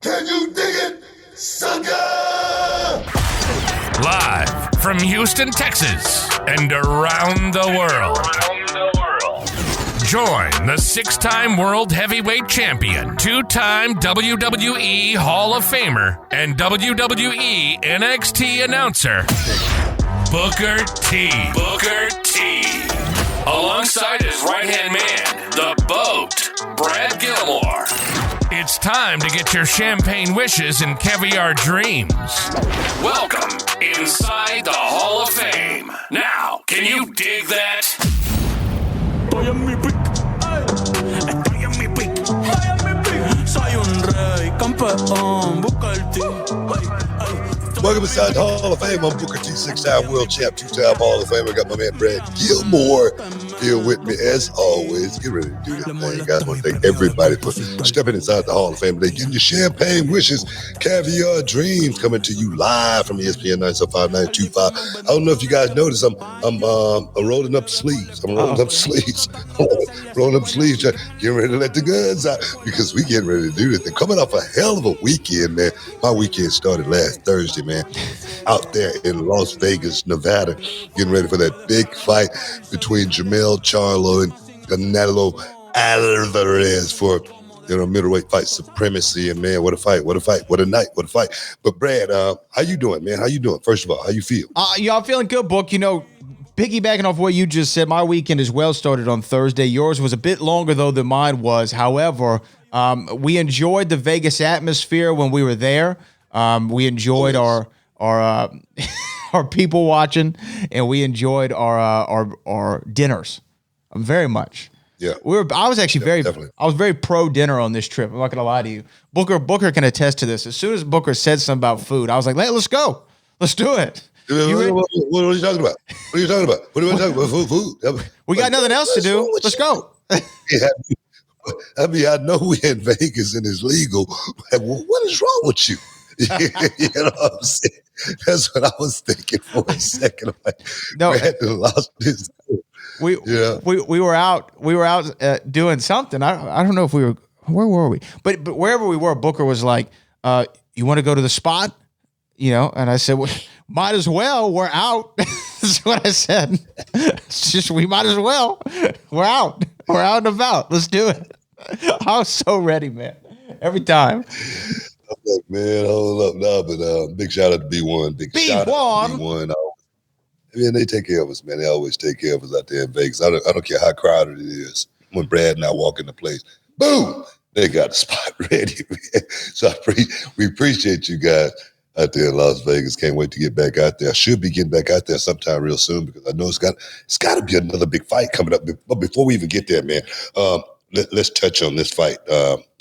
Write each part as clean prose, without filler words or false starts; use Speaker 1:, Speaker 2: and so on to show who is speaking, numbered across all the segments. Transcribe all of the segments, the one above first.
Speaker 1: Can you dig it, sucker?
Speaker 2: Live from Houston, Texas, and around the world. Join the 6-time World Heavyweight Champion, 2-time WWE Hall of Famer, and WWE NXT announcer, Booker T. Booker T. Alongside his right-hand man, the Boat, Brad Gilmore. It's time to get your champagne wishes and caviar dreams. Welcome inside the Hall of Fame. Now, can you dig that?
Speaker 1: Welcome inside the Hall of Fame. I'm Booker T, 6-time world champ, 2-time Hall of Famer. Got my man Brad Gilmore here with me as always. Get ready to do that thing. Guys, I want to thank everybody for stepping inside the Hall of Fame today, getting your champagne wishes, caviar dreams, coming to you live from ESPN 975-925. I don't know if you guys noticed, I'm rolling up sleeves. Rolling up sleeves, getting ready to let the guns out because we getting ready to do this. They're coming off a hell of a weekend, man. My weekend started last Thursday, man. Out there in Las Vegas, Nevada, getting ready for that big fight between Jermell Charlo and Canelo Alvarez for middleweight fight supremacy. And man, what a fight, what a night. But Brad, how you doing, man? How you doing? First of all, how you feel?
Speaker 3: I'm feeling good, Book. Piggybacking off what you just said, my weekend as well started on Thursday. Yours was a bit longer, though, than mine was. However, we enjoyed the Vegas atmosphere when we were there. We enjoyed our people watching, and we enjoyed our dinners very much.
Speaker 1: Yeah,
Speaker 3: I was actually
Speaker 1: definitely.
Speaker 3: I was very pro dinner on this trip. I'm not gonna lie to you. Booker can attest to this. As soon as Booker said something about food, I was like, let's go, let's do it.
Speaker 1: What are you talking about? What are you talking about? Food.
Speaker 3: We got nothing else to do. Let's go.
Speaker 1: I know we're in Vegas and it's legal. But what is wrong with you? You know what I'm saying? That's what I was thinking for a second. I'm like,
Speaker 3: no,
Speaker 1: we had to lost this.
Speaker 3: We were out doing something. I don't know if we were. Where were we? But wherever we were, Booker was like, "You want to go to the spot?" And I said, well, "Might as well. We're out." That's what I said. It's just we might as well. We're out. We're out and about. Let's do it. I was so ready, man. Every time.
Speaker 1: I'm like, man, hold up now, but big shout out to B1. Big shout out to B1. They take care of us, man. They always take care of us out there in Vegas. I don't care how crowded it is. When Brad and I walk in the place, boom, they got the spot ready, man. So we appreciate you guys out there in Las Vegas. Can't wait to get back out there. I should be getting back out there sometime real soon because I know it's got to be another big fight coming up. But before we even get there, man, let's touch on this fight.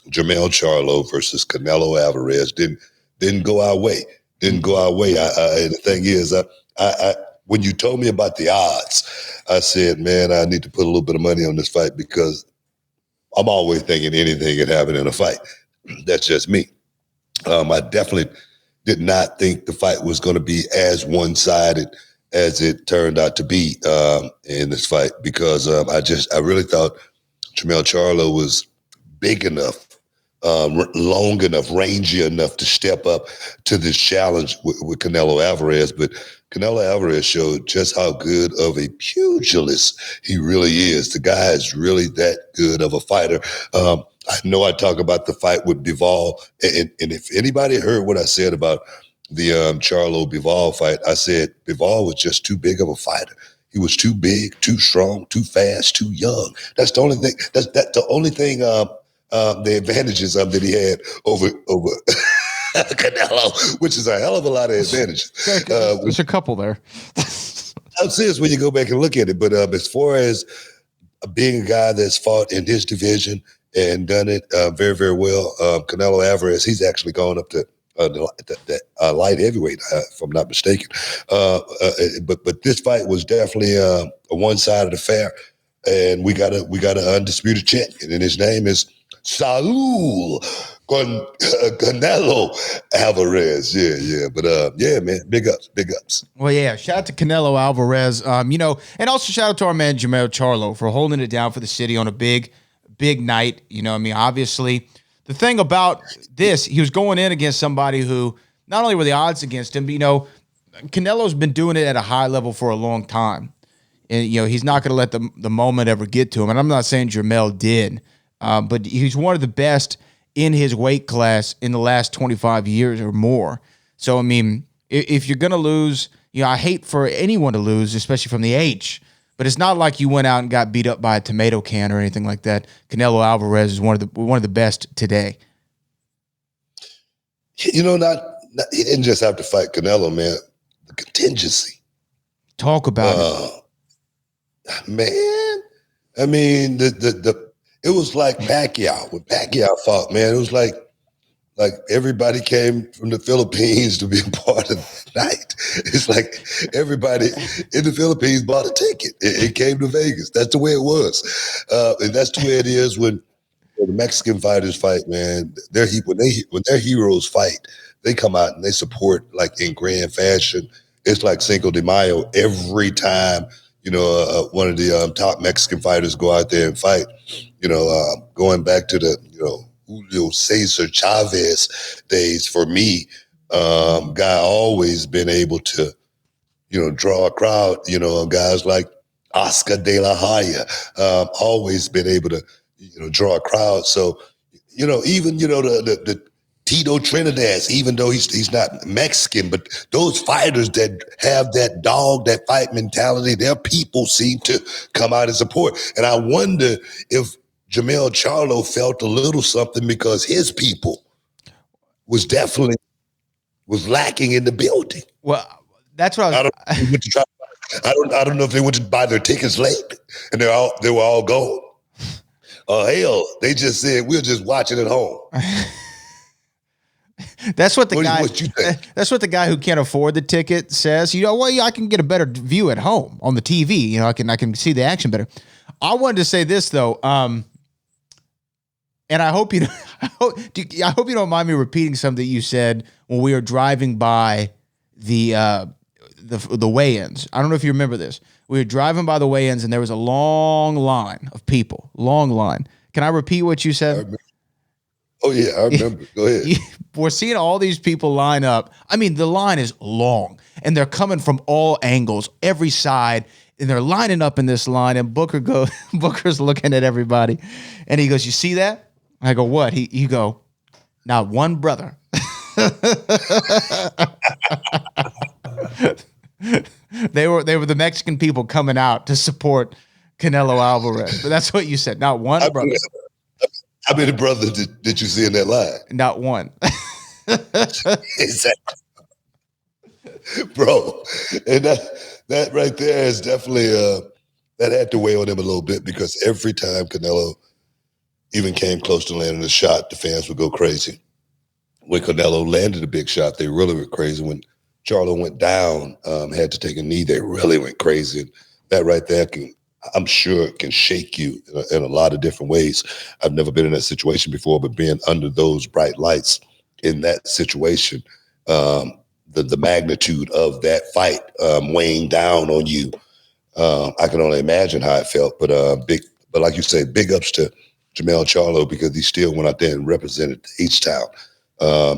Speaker 1: Jermell Charlo versus Canelo Alvarez didn't go our way. The thing is, when you told me about the odds, I said, man, I need to put a little bit of money on this fight because I'm always thinking anything can happen in a fight. That's just me. I definitely did not think the fight was going to be as one-sided as it turned out to be in this fight because I really thought Jermell Charlo was big enough, long enough, rangy enough to step up to this challenge with Canelo Alvarez. But Canelo Alvarez showed just how good of a pugilist he really is. The guy is really that good of a fighter. I know I talk about the fight with Bivol, and if anybody heard what I said about the Charlo-Bivol fight, I said Bivol was just too big of a fighter. He was too big, too strong, too fast, too young. That's the only thing. That's the only thing. The advantages that he had over Canelo, which is a hell of a lot of advantages.
Speaker 3: There's a couple there.
Speaker 1: I'm serious when you go back and look at it. But as far as being a guy that's fought in his division and done it very, very well, Canelo Alvarez, he's actually gone up to light heavyweight, if I'm not mistaken. But this fight was definitely a one-sided affair, and we got an undisputed champion, and his name is Saul Canelo Alvarez. Yeah. But man, big ups.
Speaker 3: Well, yeah, shout out to Canelo Alvarez. And also shout out to our man Jermell Charlo for holding it down for the city on a big night. Obviously the thing about this, he was going in against somebody who not only were the odds against him, but, Canelo's been doing it at a high level for a long time. And, he's not going to let the moment ever get to him. And I'm not saying Jermell did, but he's one of the best in his weight class in the last 25 years or more. So, I mean, if you're going to lose, I hate for anyone to lose, especially from the H. But it's not like you went out and got beat up by a tomato can or anything like that. Canelo Alvarez is one of the best today.
Speaker 1: He didn't just have to fight Canelo, man. The contingency.
Speaker 3: Talk about it,
Speaker 1: man. I mean, it was like Pacquiao. When Pacquiao fought, man, it was like everybody came from the Philippines to be a part of the night. It's like everybody in the Philippines bought a ticket. It came to Vegas. That's the way it was. And that's the way it is when the Mexican fighters fight, man. When their heroes fight, they come out and they support like in grand fashion. It's like Cinco de Mayo every time, one of the top Mexican fighters go out there and fight. Going back to the, Julio Cesar Chavez days for me, guy always been able to, draw a crowd, guys like Oscar De La Hoya, always been able to, draw a crowd. So, even, the Tito Trinidad, even though he's not Mexican, but those fighters that have that dog, that fight mentality, their people seem to come out and support. And I wonder if Jermell Charlo felt a little something because his people was lacking in the building.
Speaker 3: Well, that's what I
Speaker 1: don't know if they went to buy their tickets late and they were all gone. Hell, they just said we'll just watch it at home.
Speaker 3: That's what that's what the guy who can't afford the ticket says. I can get a better view at home on the TV. I can see the action better. I wanted to say this though. And I hope you don't mind me repeating something you said when we were driving by the weigh-ins. I don't know if you remember this. We were driving by the weigh-ins, and there was a long line of people. Long line. Can I repeat what you said?
Speaker 1: Oh, yeah, I remember. Go ahead.
Speaker 3: We're seeing all these people line up. I mean, the line is long, and they're coming from all angles, every side, and they're lining up in this line, and Booker's looking at everybody, and he goes, "You see that?" I go, "What?" You go, "Not one brother." They were the Mexican people coming out to support Canelo Alvarez. But that's what you said. Not one brother.
Speaker 1: How many brothers did you see in that line?
Speaker 3: Not one.
Speaker 1: Exactly. Bro. And that right there is definitely that had to weigh on him a little bit because every time Canelo even came close to landing a shot, the fans would go crazy. When Canelo landed a big shot, they really went crazy. When Charlo went down, had to take a knee, they really went crazy. And that right there I'm sure it can shake you in a lot of different ways. I've never been in that situation before, but being under those bright lights in that situation, the magnitude of that fight weighing down on you, I can only imagine how it felt. But like you say, big ups to Jermell Charlo because he still went out there and represented H-Town.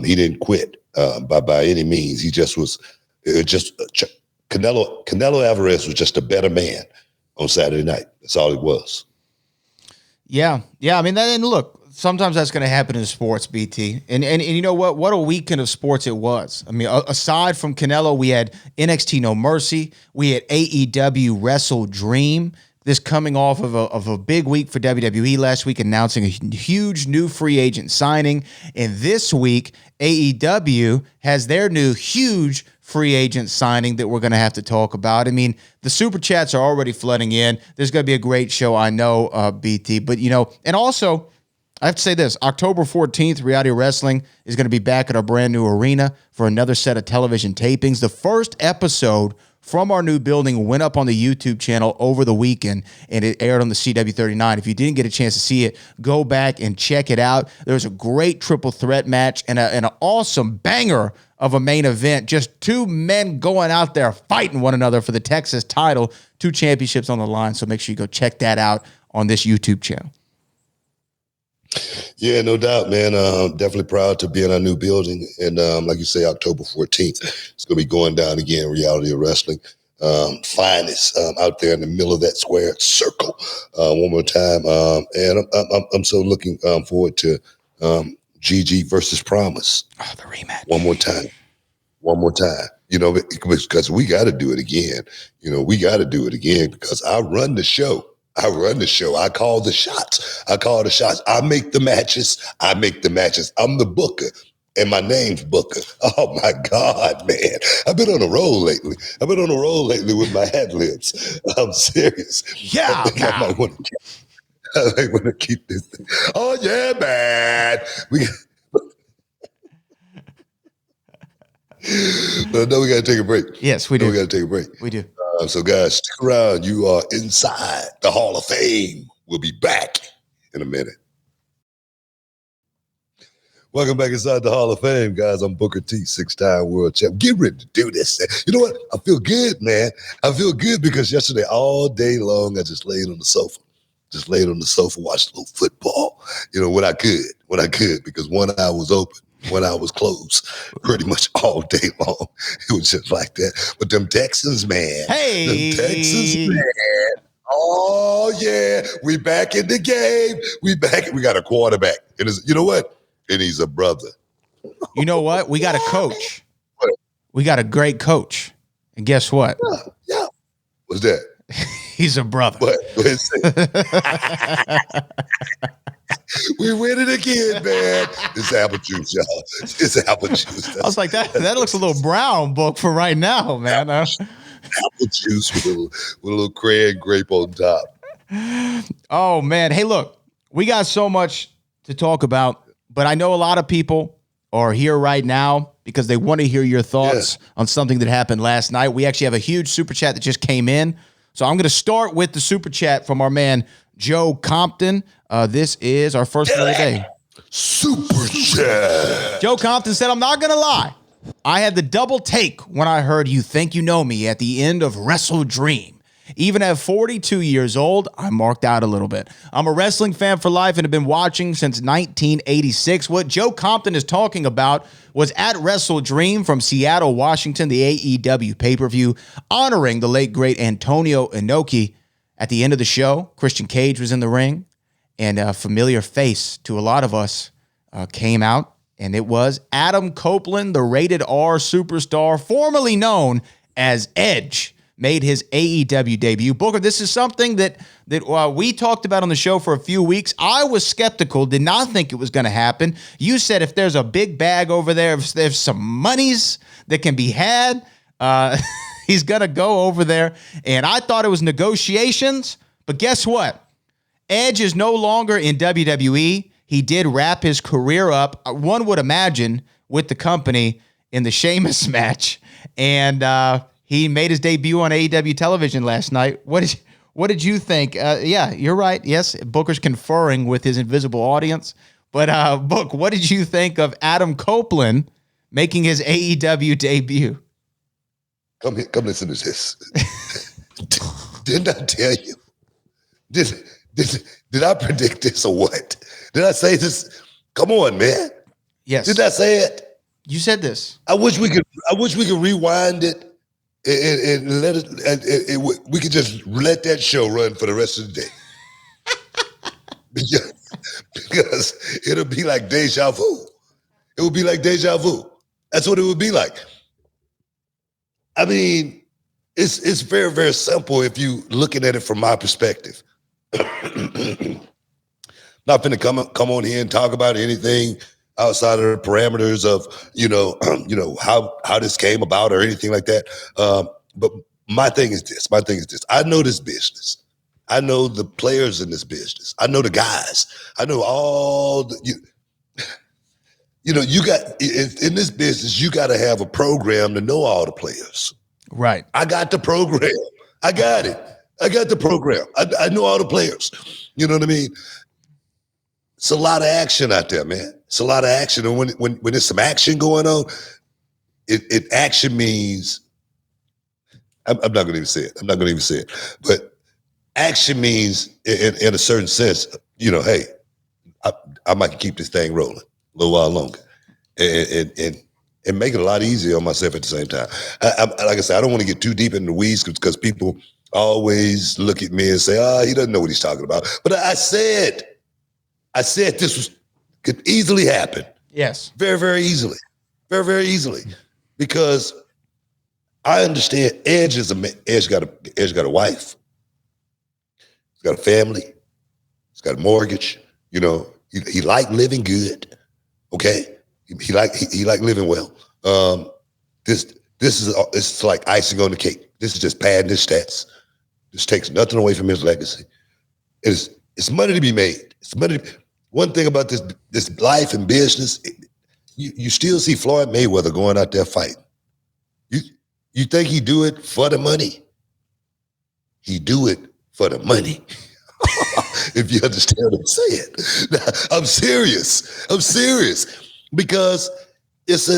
Speaker 1: He didn't quit by any means. He just was Canelo Alvarez was just a better man on Saturday night. That's all it was.
Speaker 3: Yeah. I mean, and look, sometimes that's going to happen in sports, BT. And you know what? What a weekend of sports it was. I mean, aside from Canelo, we had NXT No Mercy. We had AEW Wrestle Dream. This coming off of a big week for WWE last week, announcing a huge new free agent signing. And this week, AEW has their new huge free agent signing that we're going to have to talk about. I mean, the super chats are already flooding in. There's going to be a great show, I know, BT. But, and also, I have to say this, October 14th, Reality Wrestling is going to be back at our brand new arena for another set of television tapings. The first episode from our new building went up on the YouTube channel over the weekend, and it aired on the CW39. If you didn't get a chance to see it, go back and check it out. There's a great triple threat match and an awesome banger of a main event. Just two men going out there fighting one another for the Texas title, 2 championships on the line. So make sure you go check that out on this YouTube channel.
Speaker 1: Yeah, no doubt, man. Definitely proud to be in our new building. And like you say, October 14th, it's going to be going down again, Reality of Wrestling. Finest out there in the middle of that square circle one more time. And I'm so looking forward to GG versus Promise.
Speaker 3: Oh, the rematch.
Speaker 1: One more time. Because we got to do it again. We got to do it again because I run the show. I call the shots. I make the matches. I'm the booker. And my name's Booker. Oh, my God, man. I've been on a roll lately. With my ad libs. I'm serious.
Speaker 3: Yeah,
Speaker 1: I might want to keep this thing. Oh, yeah, man. But no, we got to take a break.
Speaker 3: Yes, we do.
Speaker 1: We got to take a break.
Speaker 3: We do.
Speaker 1: So, guys, stick around. You are inside the Hall of Fame. We'll be back in a minute. Welcome back inside the Hall of Fame, guys. I'm Booker T, 6-time world champ. Get ready to do this. You know what? I feel good, man. I feel good because yesterday, all day long, I just laid on the sofa. Watched a little football, when I could, because one eye was open, one eye was closed pretty much all day long. It was just like that. But them Texans, man. Oh, yeah. We back in the game. We got a quarterback. And you know what? And he's a brother.
Speaker 3: You know what? We got a coach. What? We got a great coach. And guess what?
Speaker 1: Yeah. What's that?
Speaker 3: He's a brother.
Speaker 1: What? We win it again, man. It's apple juice, y'all. It's apple juice.
Speaker 3: I was like, that looks a little brown, Book, for right now, man.
Speaker 1: Apple juice with a little crayon grape on top.
Speaker 3: Oh, man. Hey, look, we got so much to talk about. But I know a lot of people are here right now because they want to hear your thoughts on something that happened last night. We actually have a huge super chat that just came in. So I'm going to start with the super chat from our man, Joe Compton. This is our first one of the day.
Speaker 1: Super chat.
Speaker 3: Joe Compton said, I'm not going to lie. I had the double take when I heard You Think You Know Me at the end of Wrestle Dream. Even at 42 years old, I marked out a little bit. I'm a wrestling fan for life and have been watching since 1986. What Joe Compton is talking about was at Wrestle Dream from Seattle, Washington, the AEW pay-per-view, honoring the late, great Antonio Inoki. At the end of the show, Christian Cage was in the ring, and a familiar face to a lot of us came out, and it was Adam Copeland, the rated R superstar, formerly known as Edge, made his AEW debut. Booker, this is something that we talked about on the show for a few weeks. I was skeptical, did not think it was going to happen. You said if there's a big bag over there, if there's some monies that can be had, he's going to go over there. And I thought it was negotiations, but guess what? Edge is no longer in WWE. He did wrap his career up, one would imagine, with the company in the Sheamus match. And he made his debut on AEW television last night. What did you think? Yeah, you're right. Yes, Booker's conferring with his invisible audience. But Book, what did you think of Adam Copeland making his AEW debut?
Speaker 1: Come listen to this. Didn't I tell you? Did I predict this or what? Did I say this? Come on, man.
Speaker 3: Yes.
Speaker 1: Did I say it?
Speaker 3: You said this.
Speaker 1: I wish we could rewind it. And let it, we could just let that show run for the rest of the day. because it'll be like deja vu. It would be like deja vu. That's what it would be like. I mean, it's very, very simple if you looking at it from my perspective. Not finna come on here and talk about anything outside of the parameters of, how this came about or anything like that. But my thing is this. I know this business. I know the players in this business. I know the guys. I know all the, you got, in this business, you got to have a program to know all the players.
Speaker 3: Right.
Speaker 1: I got the program. I got it. I got the program. I know all the players. You know what I mean? It's a lot of action out there, man. It's a lot of action. And when there's some action going on, it action means, I'm not going to even say it. But action means, in a certain sense, hey, I might keep this thing rolling a little while longer and make it a lot easier on myself at the same time. Like I said, I don't want to get too deep in the weeds because people always look at me and say, he doesn't know what he's talking about. But I said this could easily happen.
Speaker 3: Yes.
Speaker 1: Very, very easily. Very, very easily. Because I understand Edge got a wife. He's got a family. He's got a mortgage. You know, he liked living good. Okay? He liked living well. This is like icing on the cake. This is just padding his stats. This takes nothing away from his legacy. It's money to be made. One thing about this life and business, you still see Floyd Mayweather going out there fighting. You think he do it for the money? He do it for the money. If you understand what I'm saying. Now, I'm serious. Because it's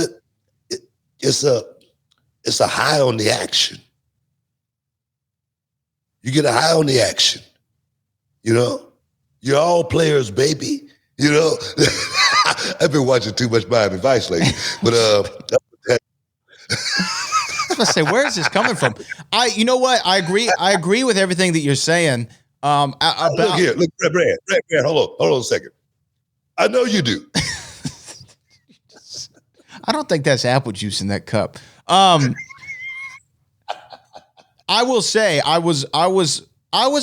Speaker 1: a high on the action. You get a high on the action. You know? You're all players, baby. You know? I've been watching too much Miami Vice lately. But
Speaker 3: I was gonna say, where is this coming from? You know what? I agree with everything that you're saying.
Speaker 1: Look here, Brad, hold on a second. I know you do.
Speaker 3: I don't think that's apple juice in that cup. I will say I was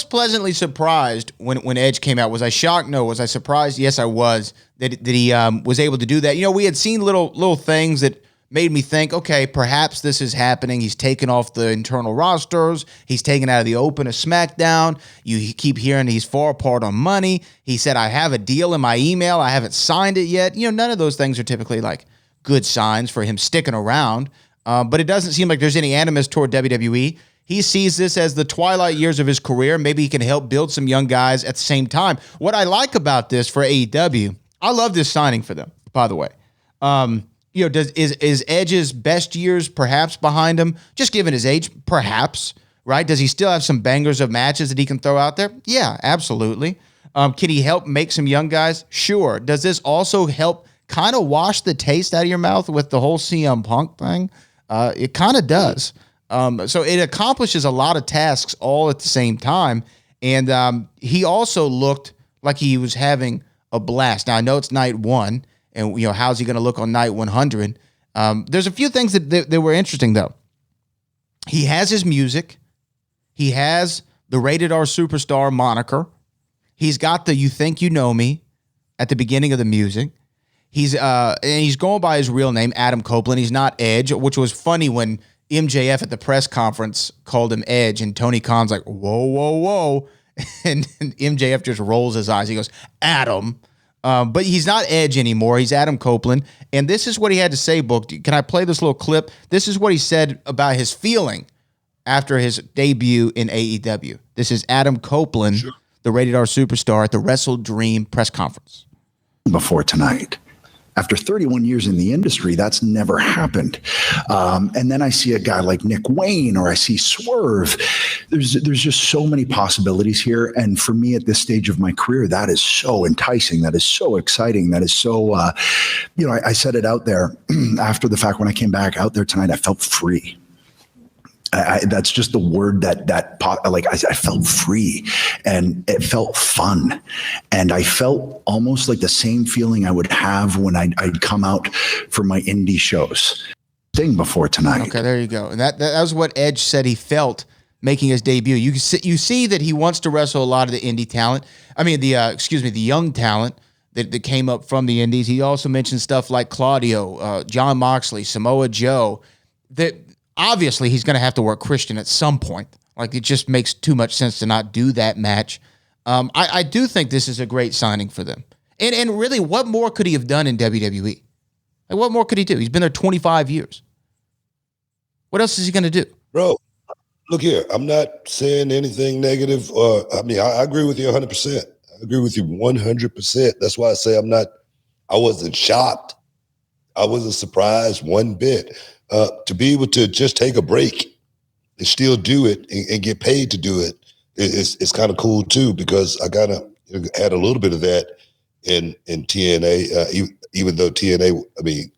Speaker 3: pleasantly surprised when Edge came out. Was I shocked? No. Was I surprised? Yes, I was that he was able to do that. You know, we had seen little things that made me think, okay, perhaps this is happening. He's taken off the internal rosters. He's taken out of the open of SmackDown. You keep hearing he's far apart on money. He said, I have a deal in my email. I haven't signed it yet. You know, none of those things are typically like good signs for him sticking around. But it doesn't seem like there's any animus toward WWE. He sees this as the twilight years of his career. Maybe he can help build some young guys at the same time. What I like about this for AEW, I love this signing for them, by the way. You know, is Edge's best years perhaps behind him? Just given his age, perhaps, right? Does he still have some bangers of matches that he can throw out there? Yeah, absolutely. Can he help make some young guys? Sure. Does this also help kind of wash the taste out of your mouth with the whole CM Punk thing? It kind of does. So it accomplishes a lot of tasks all at the same time. And he also looked like he was having a blast. Now, I know it's night one. And, you know, how's he going to look on night 100? There's a few things that were interesting, though. He has his music. He has the Rated R Superstar moniker. He's got the You Think You Know Me at the beginning of the music. He's going by his real name, Adam Copeland. He's not Edge, which was funny when MJF at the press conference called him Edge, and Tony Khan's like, whoa, whoa, whoa. And MJF just rolls his eyes. He goes, Adam. But he's not Edge anymore. He's Adam Copeland. And this is what he had to say, Book. Can I play this little clip? This is what he said about his feeling after his debut in AEW. This is Adam Copeland, sure, the Rated R Superstar, at the Wrestle Dream press conference.
Speaker 4: Before tonight. After 31 years in the industry, that's never happened. And then I see a guy like Nick Wayne, or I see Swerve. There's just so many possibilities here. And for me at this stage of my career, that is so enticing. That is so exciting. That is so, I said it out there after the fact when I came back out there tonight, I felt free. That's just the word I felt free, and it felt fun, and I felt almost like the same feeling I would have when I'd come out for my indie shows. Thing before tonight.
Speaker 3: Okay, there you go. And that was what Edge said he felt making his debut. You see that he wants to wrestle a lot of the indie talent. I mean, the young talent that came up from the indies. He also mentioned stuff like Claudio, John Moxley, Samoa Joe. That obviously he's going to have to work Christian at some point. Like, it just makes too much sense to not do that match. I do think this is a great signing for them. And really, what more could he have done in WWE? Like, what more could he do? He's been there 25 years. What else is he going to do?
Speaker 1: Bro, look here. I'm not saying anything negative. I agree with you 100%. I agree with you 100%. That's why I say I wasn't shocked. I wasn't surprised one bit. To be able to just take a break and still do it and get paid to do it, it's kind of cool too, because I gotta add a little bit of that in TNA, even though TNA, I mean,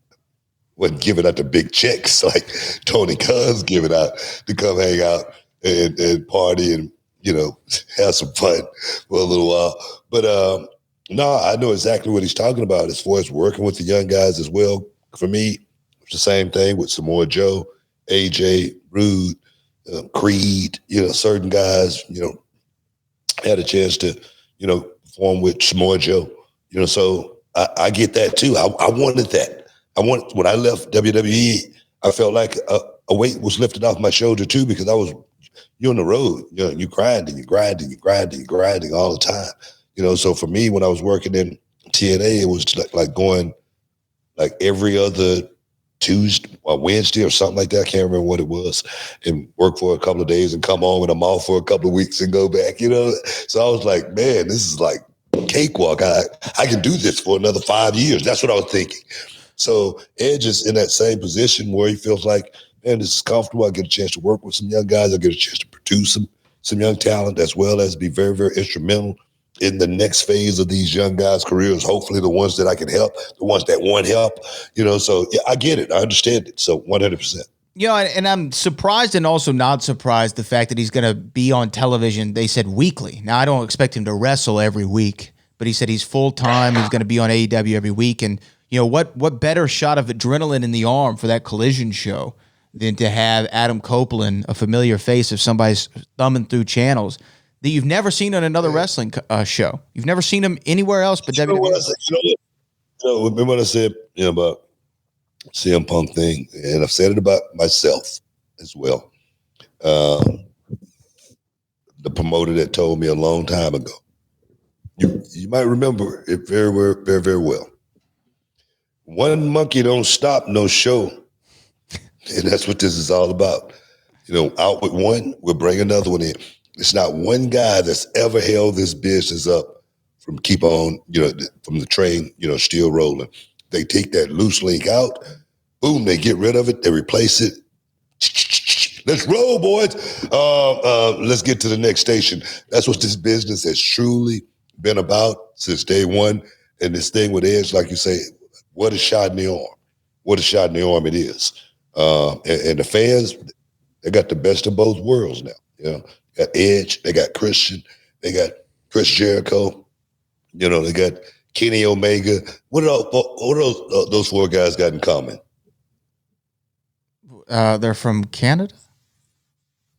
Speaker 1: wasn't giving out the big checks like Tony Khan's giving out to come hang out and party and, you know, have some fun for a little while. But no, I know exactly what he's talking about as far as working with the young guys as well. For me, it's the same thing with Samoa Joe, AJ, Rude, Creed, you know, certain guys, you know, had a chance to, you know, perform with Samoa Joe, you know, so I get that too. I wanted that. When I left WWE, I felt like a weight was lifted off my shoulder too, because you're on the road, you know, you grinding all the time, you know. So for me, when I was working in TNA, it was like going like every other Tuesday or Wednesday or something like that. I can't remember what it was, and work for a couple of days and come home and I'm off for a couple of weeks and go back, you know. So I was like, man, this is like cakewalk. I can do this for another 5 years. That's what I was thinking. So Edge is in that same position where he feels like, man, this is comfortable. I get a chance to work with some young guys. I get a chance to produce some young talent, as well as be very, very instrumental in the next phase of these young guys' careers. Hopefully the ones that I can help, the ones that want help, you know. So yeah, I get it. I understand it. So 100%.
Speaker 3: You know, and I'm surprised and also not surprised the fact that he's going to be on television, they said weekly. Now, I don't expect him to wrestle every week, but he said he's full-time. He's going to be on AEW every week. And, you know, what better shot of adrenaline in the arm for that Collision show than to have Adam Copeland, a familiar face of somebody's thumbing through channels that you've never seen on another wrestling show. You've never seen him anywhere else but WWE.
Speaker 1: Remember what I said, you know, about CM Punk thing, and I've said it about myself as well. The promoter that told me a long time ago, you might remember it very, very, very, very well. One monkey don't stop no show. And that's what this is all about. You know, out with one, we'll bring another one in. It's not one guy that's ever held this business up from keep on, you know, from the train, you know, still rolling. They take that loose link out, boom, they get rid of it, they replace it. Let's roll, boys. Let's get to the next station. That's what this business has truly been about since day one. And this thing with Edge, like you say, what a shot in the arm. What a shot in the arm it is. And the fans, they got the best of both worlds now. You know, got Edge, they got Christian, they got Chris Jericho, you know, they got Kenny Omega. What do those four guys got in common?
Speaker 3: They're from Canada?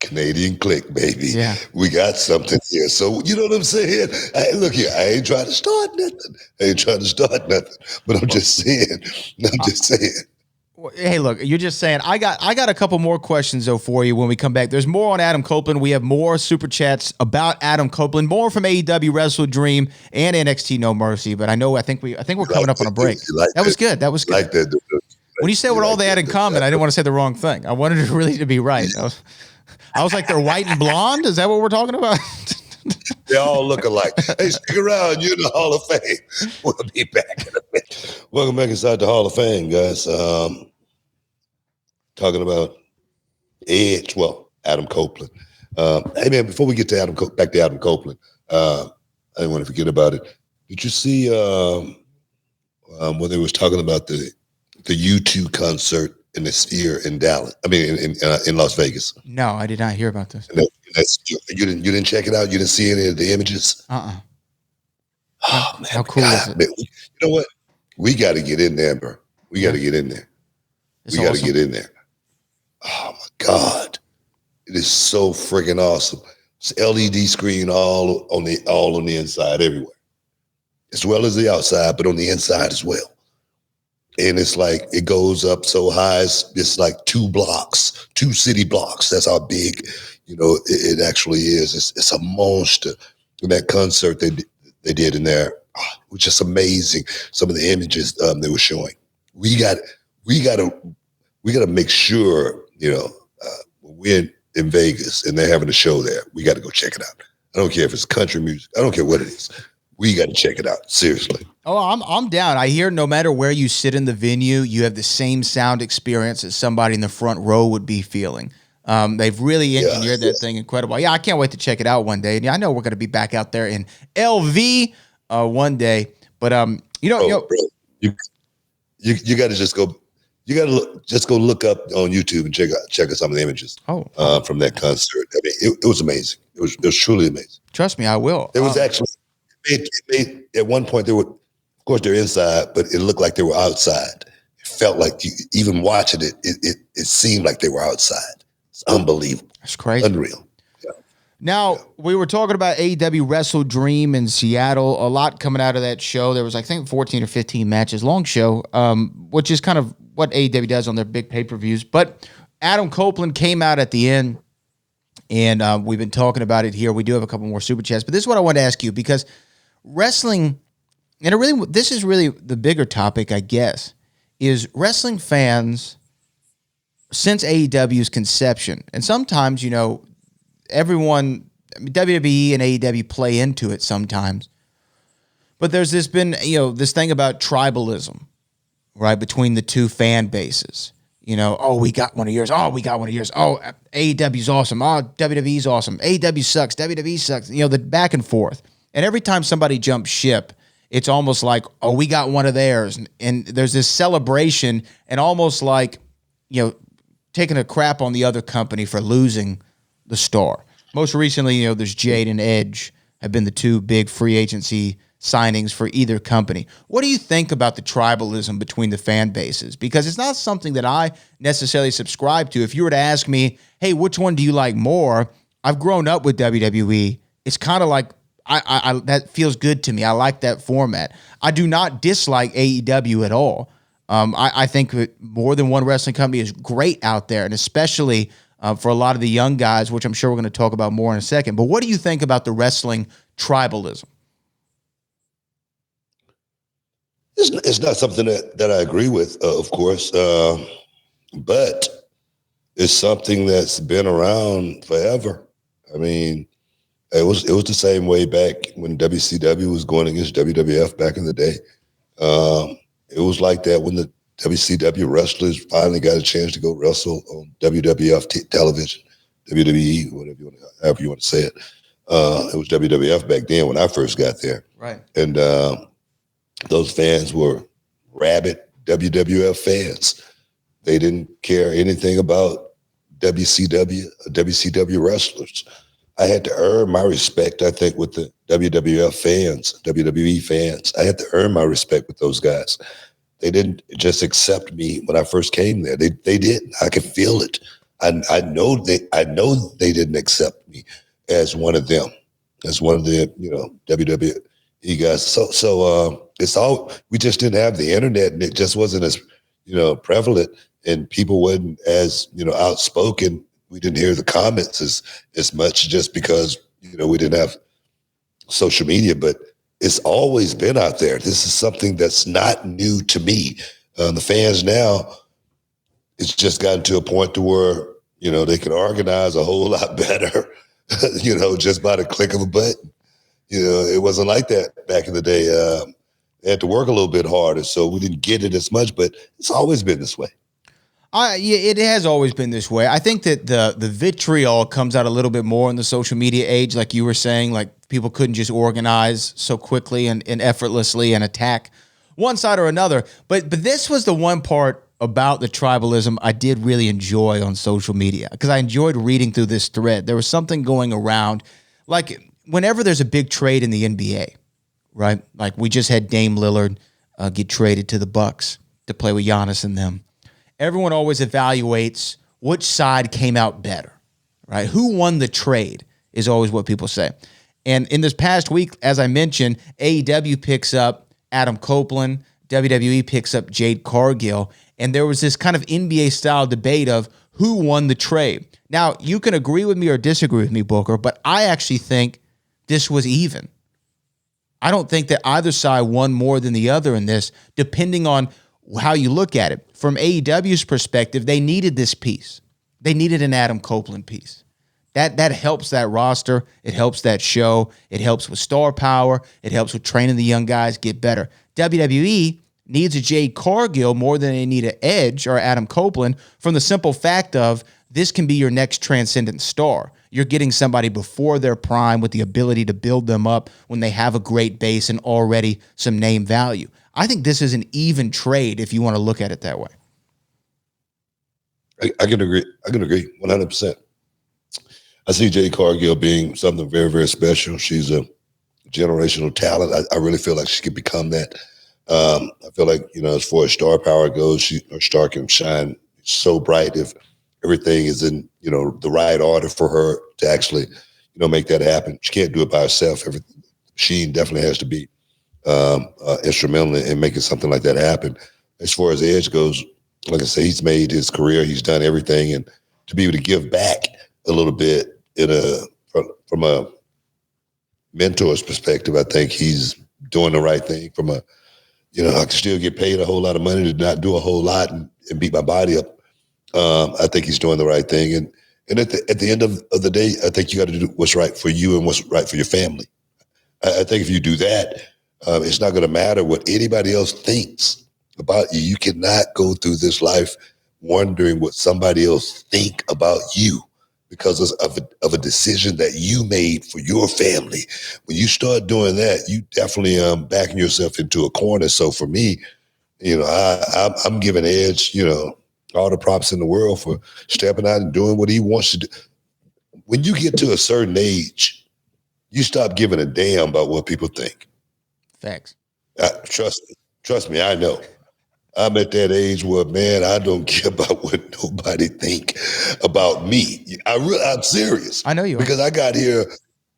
Speaker 1: Canadian clique, baby.
Speaker 3: Yeah.
Speaker 1: We got something here. So, you know what I'm saying? Look here, I ain't trying to start nothing. But I'm just saying.
Speaker 3: Hey, look, you're just saying. I got a couple more questions, though, for you when we come back. There's more on Adam Copeland. We have more super chats about Adam Copeland, more from AEW Wrestle Dream and NXT No Mercy. But I think we're coming up on a break. That was good. Like that. When you said what all they had in common, I didn't want to say the wrong thing. I wanted it really to be right. I was like, they're white and blonde? Is that what we're talking about?
Speaker 1: They all look alike. Hey, stick around. You're in the Hall of Fame. We'll be back in a minute. Welcome back inside the Hall of Fame, guys. Talking about Edge. Well, Adam Copeland. Hey, man, before we get to back to Adam Copeland, I didn't want to forget about it. Did you see when they was talking about the U2 concert in the Sphere in Dallas? I mean, in Las Vegas.
Speaker 3: No, I did not hear about this.
Speaker 1: You didn't check it out. You didn't see any of the images.
Speaker 3: Oh
Speaker 1: man,
Speaker 3: how cool is it?
Speaker 1: Man, you know what? We got to get in there, bro. We got to get in there. We got to get in there. Oh my God, it is so freaking awesome. It's LED screen all on the inside, everywhere, as well as the outside, but on the inside as well. And it's like, it goes up so high, it's like 2 city blocks. That's how big, you know, it actually is. It's a monster. And that concert they did in there, was just amazing. Some of the images they were showing. We got to make sure, you know, when we're in Vegas and they're having a show there, we got to go check it out. I don't care if it's country music. I don't care what it is. We got to check it out. Seriously.
Speaker 3: Oh, I'm down. I hear no matter where you sit in the venue, you have the same sound experience that somebody in the front row would be feeling. They've really engineered that thing incredible. Yeah, I can't wait to check it out one day. And I know we're going to be back out there in LV one day. But you know,
Speaker 1: Bro, you got to just go. You got to just go look up on YouTube and check out some of the images. From that concert. I mean, it was amazing. It was truly amazing.
Speaker 3: Trust me, I will.
Speaker 1: It was actually it made at one point of course they're inside, but it looked like they were outside. It felt like even watching it seemed like they were outside. It's unbelievable.
Speaker 3: It's crazy,
Speaker 1: unreal. Yeah.
Speaker 3: Now, we were talking about AEW Wrestle Dream in Seattle. A lot coming out of that show. There was, I think, 14 or 15 matches. Long show, which is kind of what AEW does on their big pay-per-views. But Adam Copeland came out at the end, and we've been talking about it here. We do have a couple more super chats. But this is what I want to ask you, because wrestling, and this is really the bigger topic, I guess, is wrestling fans, since AEW's conception, and sometimes, everyone, WWE and AEW play into it sometimes, but there's this thing about tribalism, right, between the two fan bases. We got one of yours. Oh, we got one of yours. Oh, AEW's awesome. Oh, WWE's awesome. AEW sucks. WWE sucks. The back and forth. And every time somebody jumps ship, it's almost like, oh, we got one of theirs. And there's this celebration, and almost like, taking a crap on the other company for losing the star. Most recently, there's Jade and Edge have been the two big free agency signings for either company. What do you think about the tribalism between the fan bases? Because it's not something that I necessarily subscribe to. If you were to ask me, hey, which one do you like more? I've grown up with WWE. It's kind of like, I that feels good to me. I like that format. I do not dislike AEW at all. I think that more than one wrestling company is great out there, and especially for a lot of the young guys, which I'm sure we're going to talk about more in a second. But what do you think about the wrestling tribalism?
Speaker 1: It's not something that I agree with, of course, but it's something that's been around forever. I mean, it was the same way back when WCW was going against WWF back in the day. It was like that when the WCW wrestlers finally got a chance to go wrestle on WWF television, WWE, however you want to say it. It was WWF back then when I first got there.
Speaker 3: Right.
Speaker 1: And those fans were rabid WWF fans. They didn't care anything about WCW wrestlers. I had to earn my respect, I think, with the WWF fans, WWE fans. I had to earn my respect with those guys. They didn't just accept me when I first came there. They didn't. I could feel it. I know they didn't accept me as one of them, as one of the WWE guys. So it's all, we just didn't have the internet, and it just wasn't as prevalent, and people wasn't as outspoken. We didn't hear the comments as much just because we didn't have social media, but it's always been out there. This is something that's not new to me. The fans now, it's just gotten to a point to where, they can organize a whole lot better, just by the click of a button. It wasn't like that back in the day. They had to work a little bit harder, so we didn't get it as much, but it's always been this way.
Speaker 3: It has always been this way. I think that the vitriol comes out a little bit more in the social media age, like you were saying, like people couldn't just organize so quickly and effortlessly and attack one side or another. But this was the one part about the tribalism I did really enjoy on social media, because I enjoyed reading through this thread. There was something going around, like whenever there's a big trade in the NBA, right? Like we just had Dame Lillard get traded to the Bucks to play with Giannis and them. Everyone always evaluates which side came out better, right? Who won the trade is always what people say. And in this past week, as I mentioned, AEW picks up Adam Copeland, WWE picks up Jade Cargill, and there was this kind of NBA-style debate of who won the trade. Now, you can agree with me or disagree with me, Booker, but I actually think this was even. I don't think that either side won more than the other in this, depending on how you look at it. From AEW's perspective, they needed this piece. They needed an Adam Copeland piece. That helps that roster. It helps that show. It helps with star power. It helps with training the young guys get better. WWE needs a Jade Cargill more than they need an Edge or Adam Copeland, from the simple fact of this can be your next transcendent star. You're getting somebody before their prime with the ability to build them up when they have a great base and already some name value. I think this is an even trade if you want to look at it that way.
Speaker 1: I can agree. 100%. I see Jade Cargill being something very, very special. She's a generational talent. I really feel like she could become that. I feel like, as far as star power goes, her star can shine so bright if everything is in, the right order for her to actually, make that happen. She can't do it by herself. She definitely has to be instrumental in making something like that happen. As far as Edge goes, like I say, he's made his career. He's done everything, and to be able to give back a little bit from a mentor's perspective, I think he's doing the right thing. I can still get paid a whole lot of money to not do a whole lot and beat my body up. I think he's doing the right thing, and at the end of the day, I think you got to do what's right for you and what's right for your family. I think if you do that, it's not going to matter what anybody else thinks about you. You cannot go through this life wondering what somebody else think about you because of a decision that you made for your family. When you start doing that, you definitely backing yourself into a corner. So for me, I'm giving Edge, all the props in the world for stepping out and doing what he wants to do. When you get to a certain age, you stop giving a damn about what people think.
Speaker 3: Facts.
Speaker 1: Trust me, I know. I'm at that age where, man, I don't care about what nobody think about me. I'm serious.
Speaker 3: I know you are.
Speaker 1: Because I got here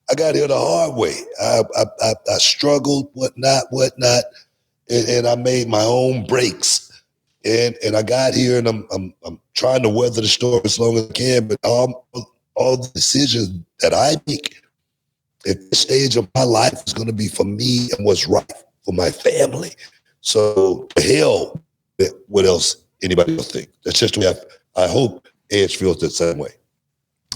Speaker 1: the hard way. I struggled, whatnot, and I made my own breaks. And I got here, and I'm trying to weather the storm as long as I can. But all the decisions that I make at this stage of my life is going to be for me and what's right for my family. So to hell, what else anybody else think? That's just the way I hope Edge feels the same way.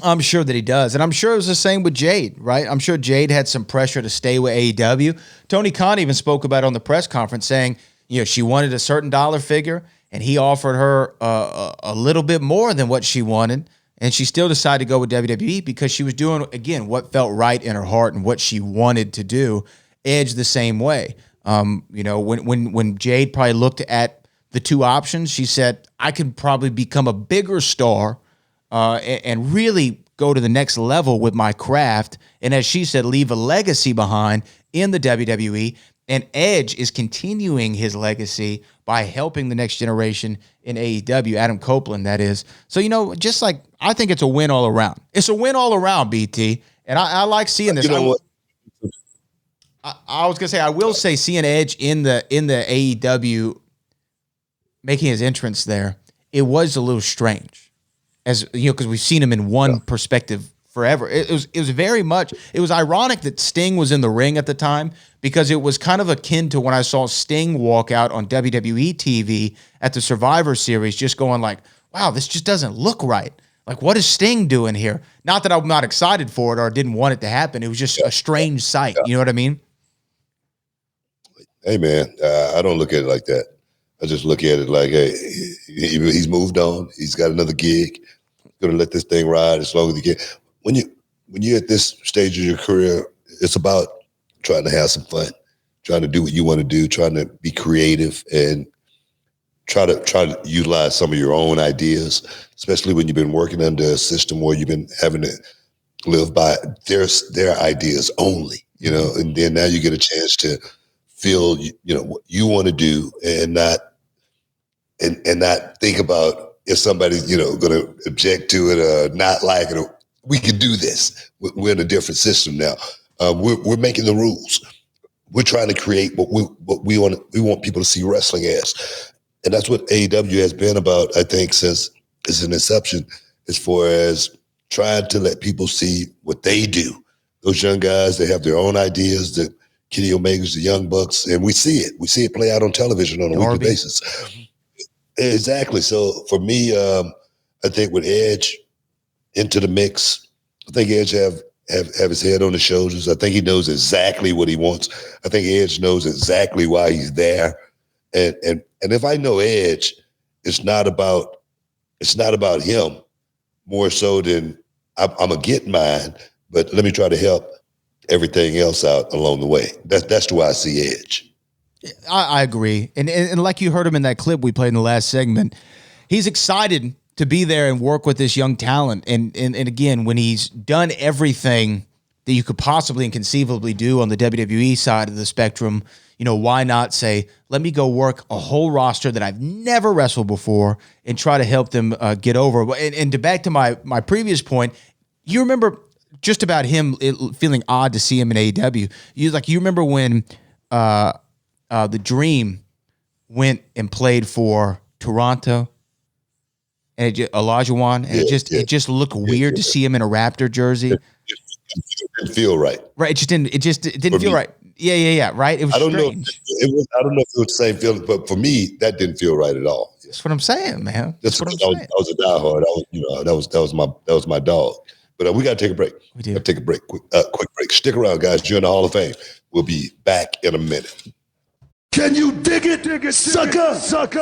Speaker 3: I'm sure that he does. And I'm sure it was the same with Jade, right? I'm sure Jade had some pressure to stay with AEW. Tony Khan even spoke about it on the press conference saying, she wanted a certain dollar figure and he offered her a little bit more than what she wanted. And she still decided to go with WWE because she was doing, again, what felt right in her heart and what she wanted to do. Edge the same way. When Jade probably looked at the two options, she said, I could probably become a bigger star and really go to the next level with my craft. And as she said, leave a legacy behind in the WWE. And Edge is continuing his legacy by helping the next generation in AEW, Adam Copeland, that is. So, just like, I think it's a win all around. It's a win all around, BT. And I like seeing this. I was going to say, I will say seeing Edge in the AEW making his entrance there, it was a little strange, as because we've seen him in one perspective forever. It was ironic that Sting was in the ring at the time because it was kind of akin to when I saw Sting walk out on WWE TV at the Survivor Series, just going like, wow, this just doesn't look right. Like, what is Sting doing here? Not that I'm not excited for it or didn't want it to happen. It was just a strange sight. You know what I mean?
Speaker 1: Hey, man, I don't look at it like that. I just look at it like, hey, he's moved on. He's got another gig. Going to let this thing ride as long as he can. When you're at this stage of your career, it's about trying to have some fun, trying to do what you want to do, trying to be creative, and try to utilize some of your own ideas, especially when you've been working under a system where you've been having to live by their ideas only, and then now you get a chance to feel, what you want to do and not think about if somebody's, going to object to it or not like it. We can do this. We're in a different system now. We're making the rules. We're trying to create what we want. We want people to see wrestling as, and that's what AEW has been about, I think, since its inception, as far as trying to let people see what they do. Those young guys, they have their own ideas. The Kenny Omegas, the Young Bucks, and we see it. We see it play out on television on a weekly basis. Exactly. So for me, I think with Edge into the mix, I think Edge have his head on his shoulders. I think he knows exactly what he wants. I think Edge knows exactly why he's there. And if I know Edge, it's not about him more so than I'm going to get mine, but let me try to help everything else out along the way. That's the way I see Edge.
Speaker 3: I agree. And like you heard him in that clip we played in the last segment, he's excited to be there and work with this young talent. And again, when he's done everything that you could possibly and conceivably do on the WWE side of the spectrum, why not say, let me go work a whole roster that I've never wrestled before and try to help them get over. And to back to my previous point, you remember just about him feeling odd to see him in AEW. You remember when the Dream went and played for Toronto and Olajuwon, and it just looked weird to see him in a Raptor jersey.
Speaker 1: It didn't feel right.
Speaker 3: Right. It didn't feel right. Yeah. Right. It was strange.
Speaker 1: I don't know if it was the same feeling, but for me, that didn't feel right at all.
Speaker 3: That's what I'm saying, man. That's what I'm saying.
Speaker 1: I was a diehard. That was my dog. But we got to take a break.
Speaker 3: We do.
Speaker 1: Got to take a break. Quick break. Stick around, guys. You're in the Hall of Fame. We'll be back in a minute. Can you dig it, sucker?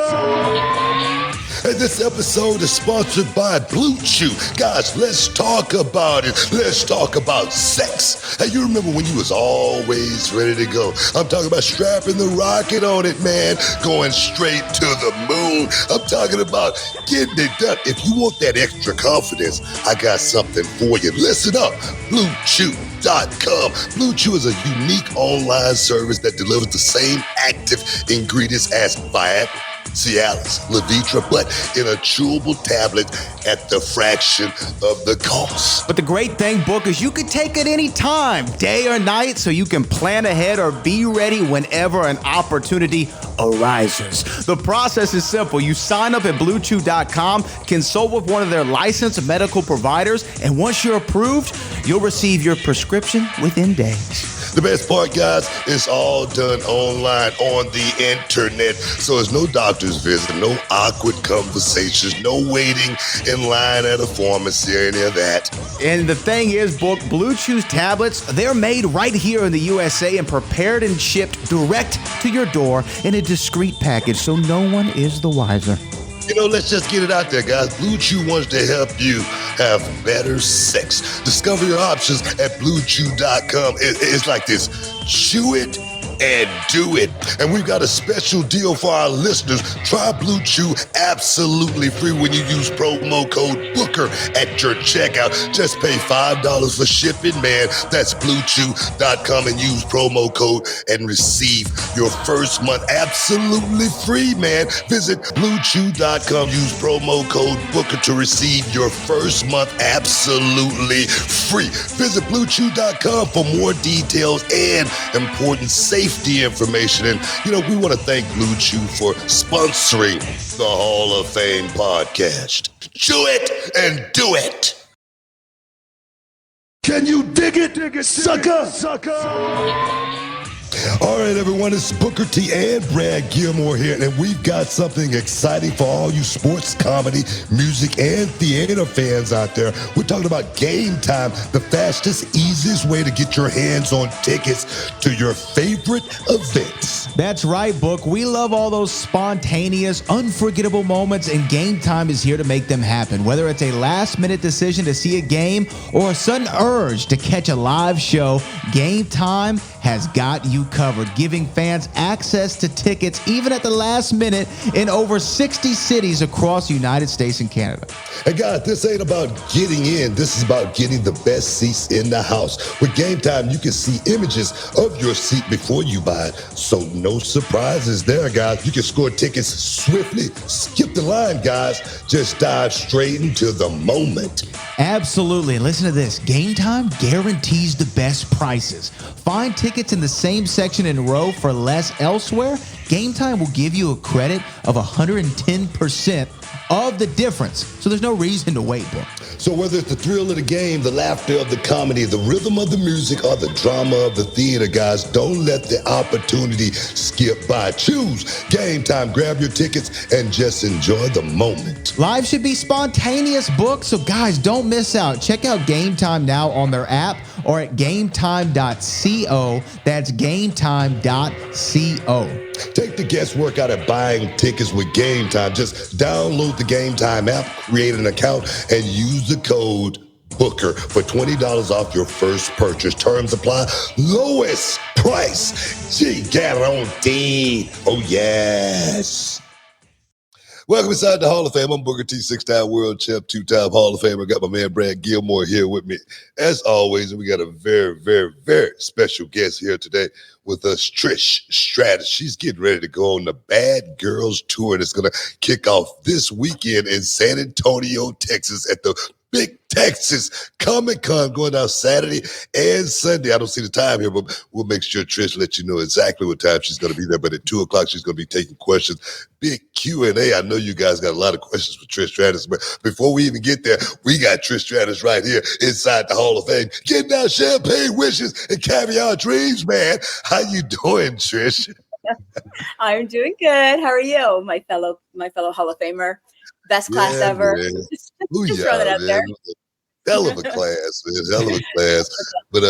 Speaker 1: And this episode is sponsored by Blue Chew. Guys, let's talk about it. Let's talk about sex. Hey, you remember when you was always ready to go? I'm talking about strapping the rocket on it, man. Going straight to the moon. I'm talking about getting it done. If you want that extra confidence, I got something for you. Listen up. BlueChew.com. Blue Chew is a unique online service that delivers the same active ingredients as Viagra, Cialis, Levitra, but in a chewable tablet at the fraction of the cost.
Speaker 3: But the great thing, Book, is you can take it any time, day or night, so you can plan ahead or be ready whenever an opportunity arises. The process is simple. You sign up at BlueChew.com, consult with one of their licensed medical providers, and once you're approved, you'll receive your prescription within days.
Speaker 1: The best part, guys, it's all done online on the internet. So there's no doctor's visit, no awkward conversations, no waiting in line at a pharmacy or any of that.
Speaker 3: And the thing is, Book, Blue Chew's tablets, they're made right here in the USA and prepared and shipped direct to your door in a discreet package, so no one is the wiser.
Speaker 1: Let's just get it out there, guys. Blue Chew wants to help you have better sex. Discover your options at BlueChew.com. It's like this. Chew it and do it. And we've got a special deal for our listeners. Try Blue Chew absolutely free when you use promo code Booker at your checkout. Just pay $5 for shipping, man. That's BlueChew.com and use promo code and receive your first month absolutely free, man. Visit BlueChew.com. Use promo code Booker to receive your first month absolutely free. Visit BlueChew.com for more details and important safety information. And, we want to thank Blue Chew for sponsoring the Hall of Fame podcast. Chew it and do it. Can you dig it, sucker? All right, everyone, it's Booker T and Brad Gilmore here, and we've got something exciting for all you sports, comedy, music, and theater fans out there. We're talking about Game Time, the fastest, easiest way to get your hands on tickets to your favorite events.
Speaker 3: That's right, Book. We love all those spontaneous, unforgettable moments, and Game Time is here to make them happen. Whether it's a last-minute decision to see a game or a sudden urge to catch a live show, Game Time has got you covered, giving fans access to tickets even at the last minute in over 60 cities across the United States and Canada.
Speaker 1: And guys, this ain't about getting in. This is about getting the best seats in the house. With Game Time, you can see images of your seat before you buy it. So no surprises there, guys. You can score tickets swiftly. Skip the line, guys. Just dive straight into the moment.
Speaker 3: Absolutely. And listen to this. Game Time guarantees the best prices. Find tickets in the same section and row for less elsewhere. Game Time will give you a credit of 110% of the difference. So there's no reason to wait, Book.
Speaker 1: So whether it's the thrill of the game, the laughter of the comedy, the rhythm of the music, or the drama of the theater, guys, don't let the opportunity skip by. Choose Game Time. Grab your tickets and just enjoy the moment.
Speaker 3: Live should be spontaneous, Book. So guys, don't miss out. Check out Game Time now on their app or at gametime.co. That's gametime.co.
Speaker 1: Take the guesswork out of buying tickets with Game Time. Just download the Game Time app, create an account, and use the code Booker for $20 off your first purchase. Terms apply. Lowest price. Gee, guaranteed. Oh, yes. Welcome inside the Hall of Fame. I'm Booker T, 6-time world champ, 2-time Hall of Famer. Got my man Brad Gilmore here with me, as always. And we got a very, very, very special guest here today with us, Trish Stratus. She's getting ready to go on the Bad Girls Tour, and it's going to kick off this weekend in San Antonio, Texas, at the Big Texas Comic-Con, going down Saturday and Sunday. I don't see the time here, but we'll make sure Trish let you know exactly what time she's going to be there. But at 2 o'clock, she's going to be taking questions. Big Q&A. I know you guys got a lot of questions for Trish Stratus, but before we even get there, we got Trish Stratus right here inside the Hall of Fame. Getting down champagne wishes and caviar dreams, man. How you doing, Trish?
Speaker 5: I'm doing good. How are you, my fellow Hall of Famer? Best class ever. Just throw that out there.
Speaker 1: Hell of a class, man. Hell of a class. But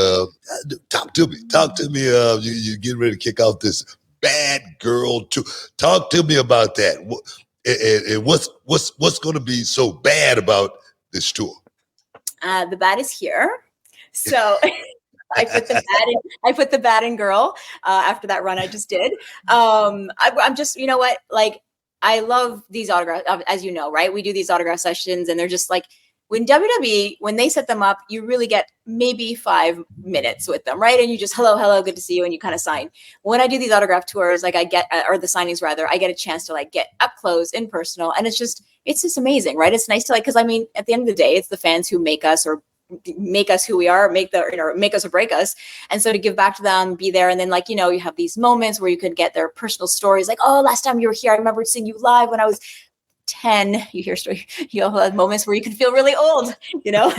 Speaker 1: talk to me. You getting ready to kick off this Bad Girl Tour. Talk to me about that. And what's going to be so bad about this tour?
Speaker 5: The bad is here. So I put the bad in girl after that run I just did. I'm just, you know what, like, I love these autographs, as you know, right? We do these autograph sessions, and they're just like, when WWE, when they set them up, you really get maybe 5 minutes with them, right? And you just, hello, good to see you, and you kind of sign. When I do these autograph tours, like I get, or the signings rather, I get a chance to like get up close and personal, and it's just amazing, right? It's nice to like, because I mean, at the end of the day, it's the fans who make us who we are, make us or break us. And so to give back to them, be there. And then like, you know, you have these moments where you could get their personal stories. Like, oh, last time you were here, I remember seeing you live when I was 10. You hear story, you know, moments where you can feel really old, you know.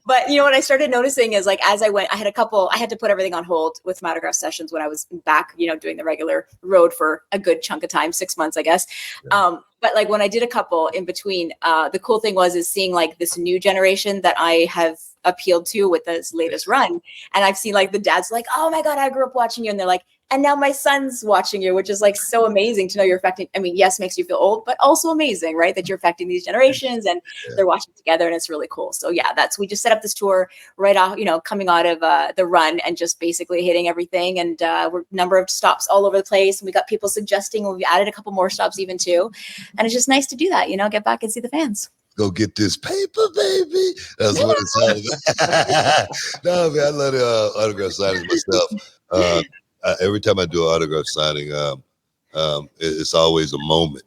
Speaker 5: But you know what I started noticing is like, as I went, I had to put everything on hold with my autograph sessions when I was back, you know, doing the regular road for a good chunk of time, 6 months, I guess. Yeah. But like when I did a couple in between, the cool thing was seeing like this new generation that I have appealed to with this latest run. And I've seen like the dads like, oh my God, I grew up watching you. And they're like, and now my son's watching you, which is like so amazing to know you're affecting. I mean, yes, makes you feel old, but also amazing, right? That you're affecting these generations and they're watching together, and it's really cool. So yeah, we just set up this tour right off, you know, coming out of the run and just basically hitting everything. And we're number of stops all over the place. And we got people suggesting, we added a couple more stops even too. And it's just nice to do that, you know, get back and see the fans.
Speaker 1: Go get this paper, baby. That's what it's all about. No, man, I love the autograph signings myself. Every time I do an autograph signing, it's always a moment.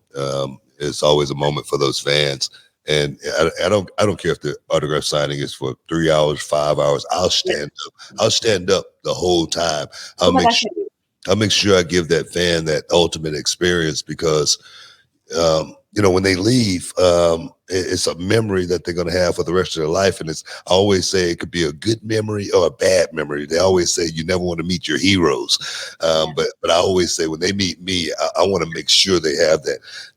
Speaker 1: It's always a moment for those fans. And I don't care if the autograph signing is for 3 hours, 5 hours. I'll stand up. I'll stand up the whole time. I'll make sure I give that fan that ultimate experience, because you know, when they leave, it's a memory that they're going to have for the rest of their life. And I always say it could be a good memory or a bad memory. They always say you never want to meet your heroes. But I always say when they meet me, I want to make sure they have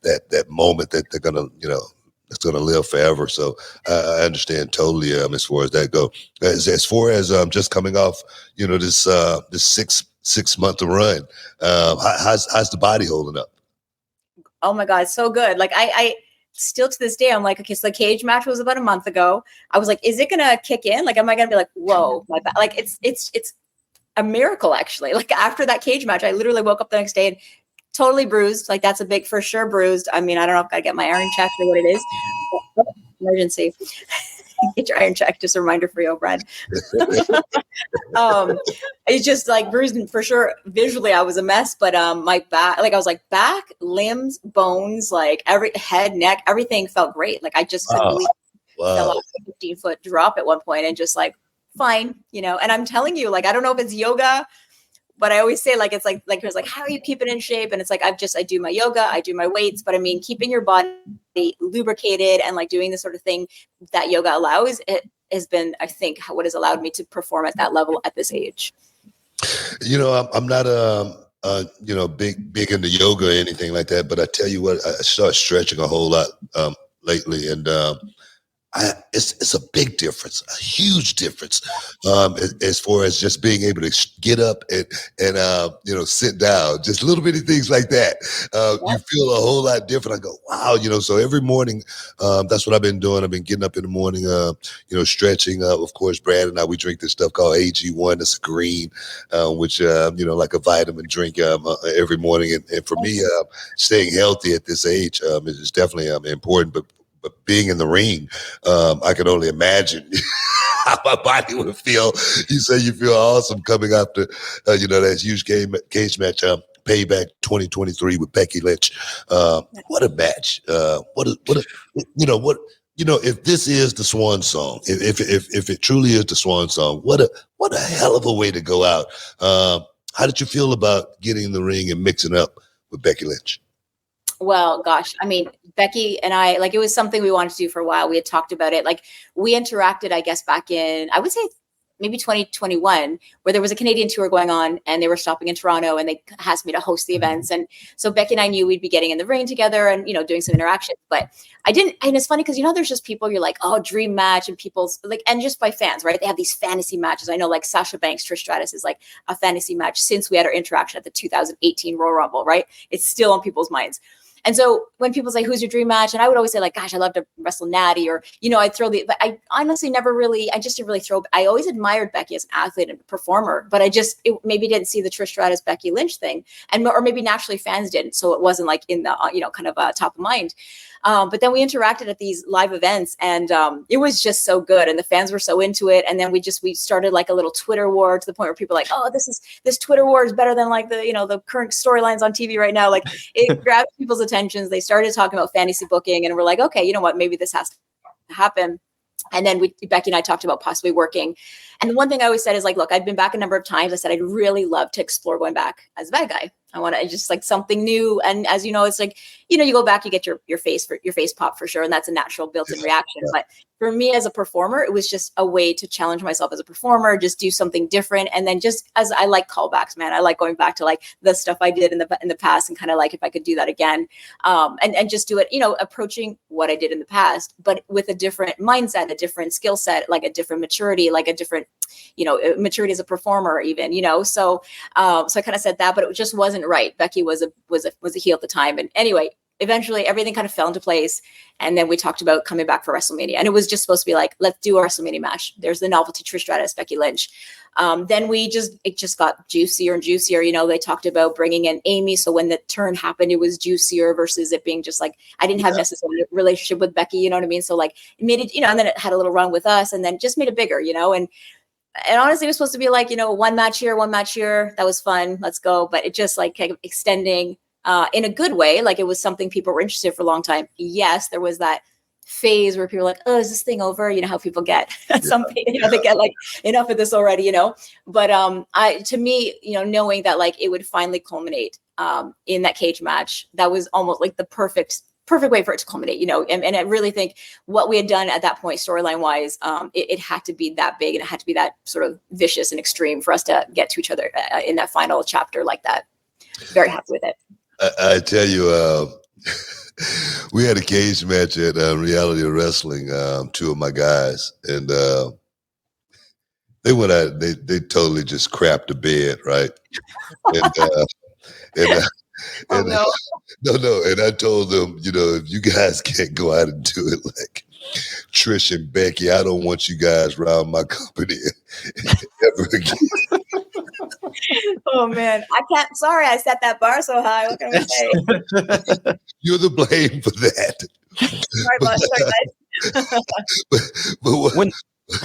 Speaker 1: that moment that they're going to, you know, it's going to live forever. So I understand totally as far as that go. As far as just coming off, you know, this 6 month run, how's the body holding up?
Speaker 5: Oh my God, so good. Like I still to this day, I'm like, okay, so the cage match was about a month ago. I was like, is it gonna kick in? Like, am I gonna be like, whoa, my back? Like it's a miracle actually. Like after that cage match, I literally woke up the next day and totally bruised. Like that's a big, for sure bruised. I mean, I don't know if I gotta get my iron checked or what it is. Emergency. Get your iron checked. Just a reminder for you, Brad. It's just like bruised for sure. Visually, I was a mess, but my back, like I was like back, limbs, bones, like every head, neck, everything felt great. Like I just couldn't believe fell off a 15-foot drop at one point and just like fine, you know. And I'm telling you, like I don't know if it's yoga, but I always say like it's like it was like, how are you keeping in shape? And it's like I do my yoga, I do my weights, but I mean keeping your body lubricated and like doing the sort of thing that yoga allows, it has been, I think, what has allowed me to perform at that level at this age.
Speaker 1: You know, I'm not you know, big into yoga or anything like that, but I tell you what, I started stretching a whole lot lately, and it's a big difference, a huge difference, as far as just being able to get up and sit down, just little bitty things like that. You feel a whole lot different. I go, wow, so every morning, that's what I've been doing. I've been getting up in the morning, stretching. Of course, Brad and I, we drink this stuff called AG1. It's green, which, like a vitamin drink every morning. And for me, staying healthy at this age is definitely important. But being in the ring, I can only imagine how my body would feel. You say you feel awesome coming after, that huge cage match, Payback 2023 with Becky Lynch. What a match! If this is the swan song, if it truly is the swan song, what a hell of a way to go out. How did you feel about getting in the ring and mixing up with Becky Lynch?
Speaker 5: Well, gosh, I mean, Becky and I, it was something we wanted to do for a while. We had talked about it. We interacted, I guess, back in, I would say maybe 2021, where there was a Canadian tour going on and they were stopping in Toronto and they asked me to host the events. And so Becky and I knew we'd be getting in the ring together and, doing some interaction, but I didn't. And it's funny because, there's just people you're like, oh, dream match, and people's and just by fans, right? They have these fantasy matches. I know Sasha Banks, Trish Stratus is a fantasy match since we had our interaction at the 2018 Royal Rumble, right? It's still on people's minds. And so when people say, who's your dream match? And I would always say gosh, I love to wrestle Natty, or, I'd throw but I honestly I just didn't really throw. I always admired Becky as an athlete and performer, but maybe didn't see the Trish Stratus, Becky Lynch thing. Or maybe naturally fans didn't. So it wasn't in the, kind of top of mind. But then we interacted at these live events and it was just so good. And the fans were so into it. And then we started a little Twitter war to the point where people are like, oh, this Twitter war is better than the current storylines on TV right now. It grabbed people's attentions. They started talking about fantasy booking and we're like, okay, you know what, maybe this has to happen. And then Becky and I talked about possibly working. And the one thing I always said is look, I've been back a number of times. I said, I'd really love to explore going back as a bad guy. I want to just something new. And as you know, it's you go back, you get your face pop for sure. And that's a natural built-in reaction. But for me as a performer, it was just a way to challenge myself as a performer, just do something different. And then just as I like callbacks, man, I like going back to the stuff I did in the past and kind of if I could do that again and just do it, approaching what I did in the past, but with a different mindset, a different skill set, a different maturity, a different, maturity as a performer even, so I kind of said that, but it just wasn't right. Becky was a heel at the time. And anyway, eventually everything kind of fell into place. And then we talked about coming back for WrestleMania. And it was just supposed to be let's do a WrestleMania match. There's the novelty Trish Stratus, Becky Lynch. Then it just got juicier and juicier. They talked about bringing in Amy. So when the turn happened, it was juicier versus it being just I didn't have necessarily a relationship with Becky, you know what I mean? So it made it, and then it had a little run with us and then just made it bigger, and honestly, it was supposed to be one match here, one match here. That was fun. Let's go. But it just kind of extending in a good way. It was something people were interested in for a long time. Yes, there was that phase where people were like, oh, is this thing over? You know how people get something, they get enough of this already, But to me, knowing that it would finally culminate in that cage match, that was almost the perfect way for it to culminate, and I really think what we had done at that point, storyline wise, it had to be that big and it had to be that sort of vicious and extreme for us to get to each other in that final chapter like that. Very happy with it.
Speaker 1: I tell you, we had a cage match at Reality of Wrestling, two of my guys, and they went out, they totally just crapped the bed, right? And
Speaker 5: no.
Speaker 1: No. And I told them, if you guys can't go out and do it like Trish and Becky, I don't want you guys around my company ever again.
Speaker 5: Oh man, I can't. Sorry, I set that bar so high. What can I say?
Speaker 1: You're the blame for that.
Speaker 5: Sorry, guys.
Speaker 1: But what,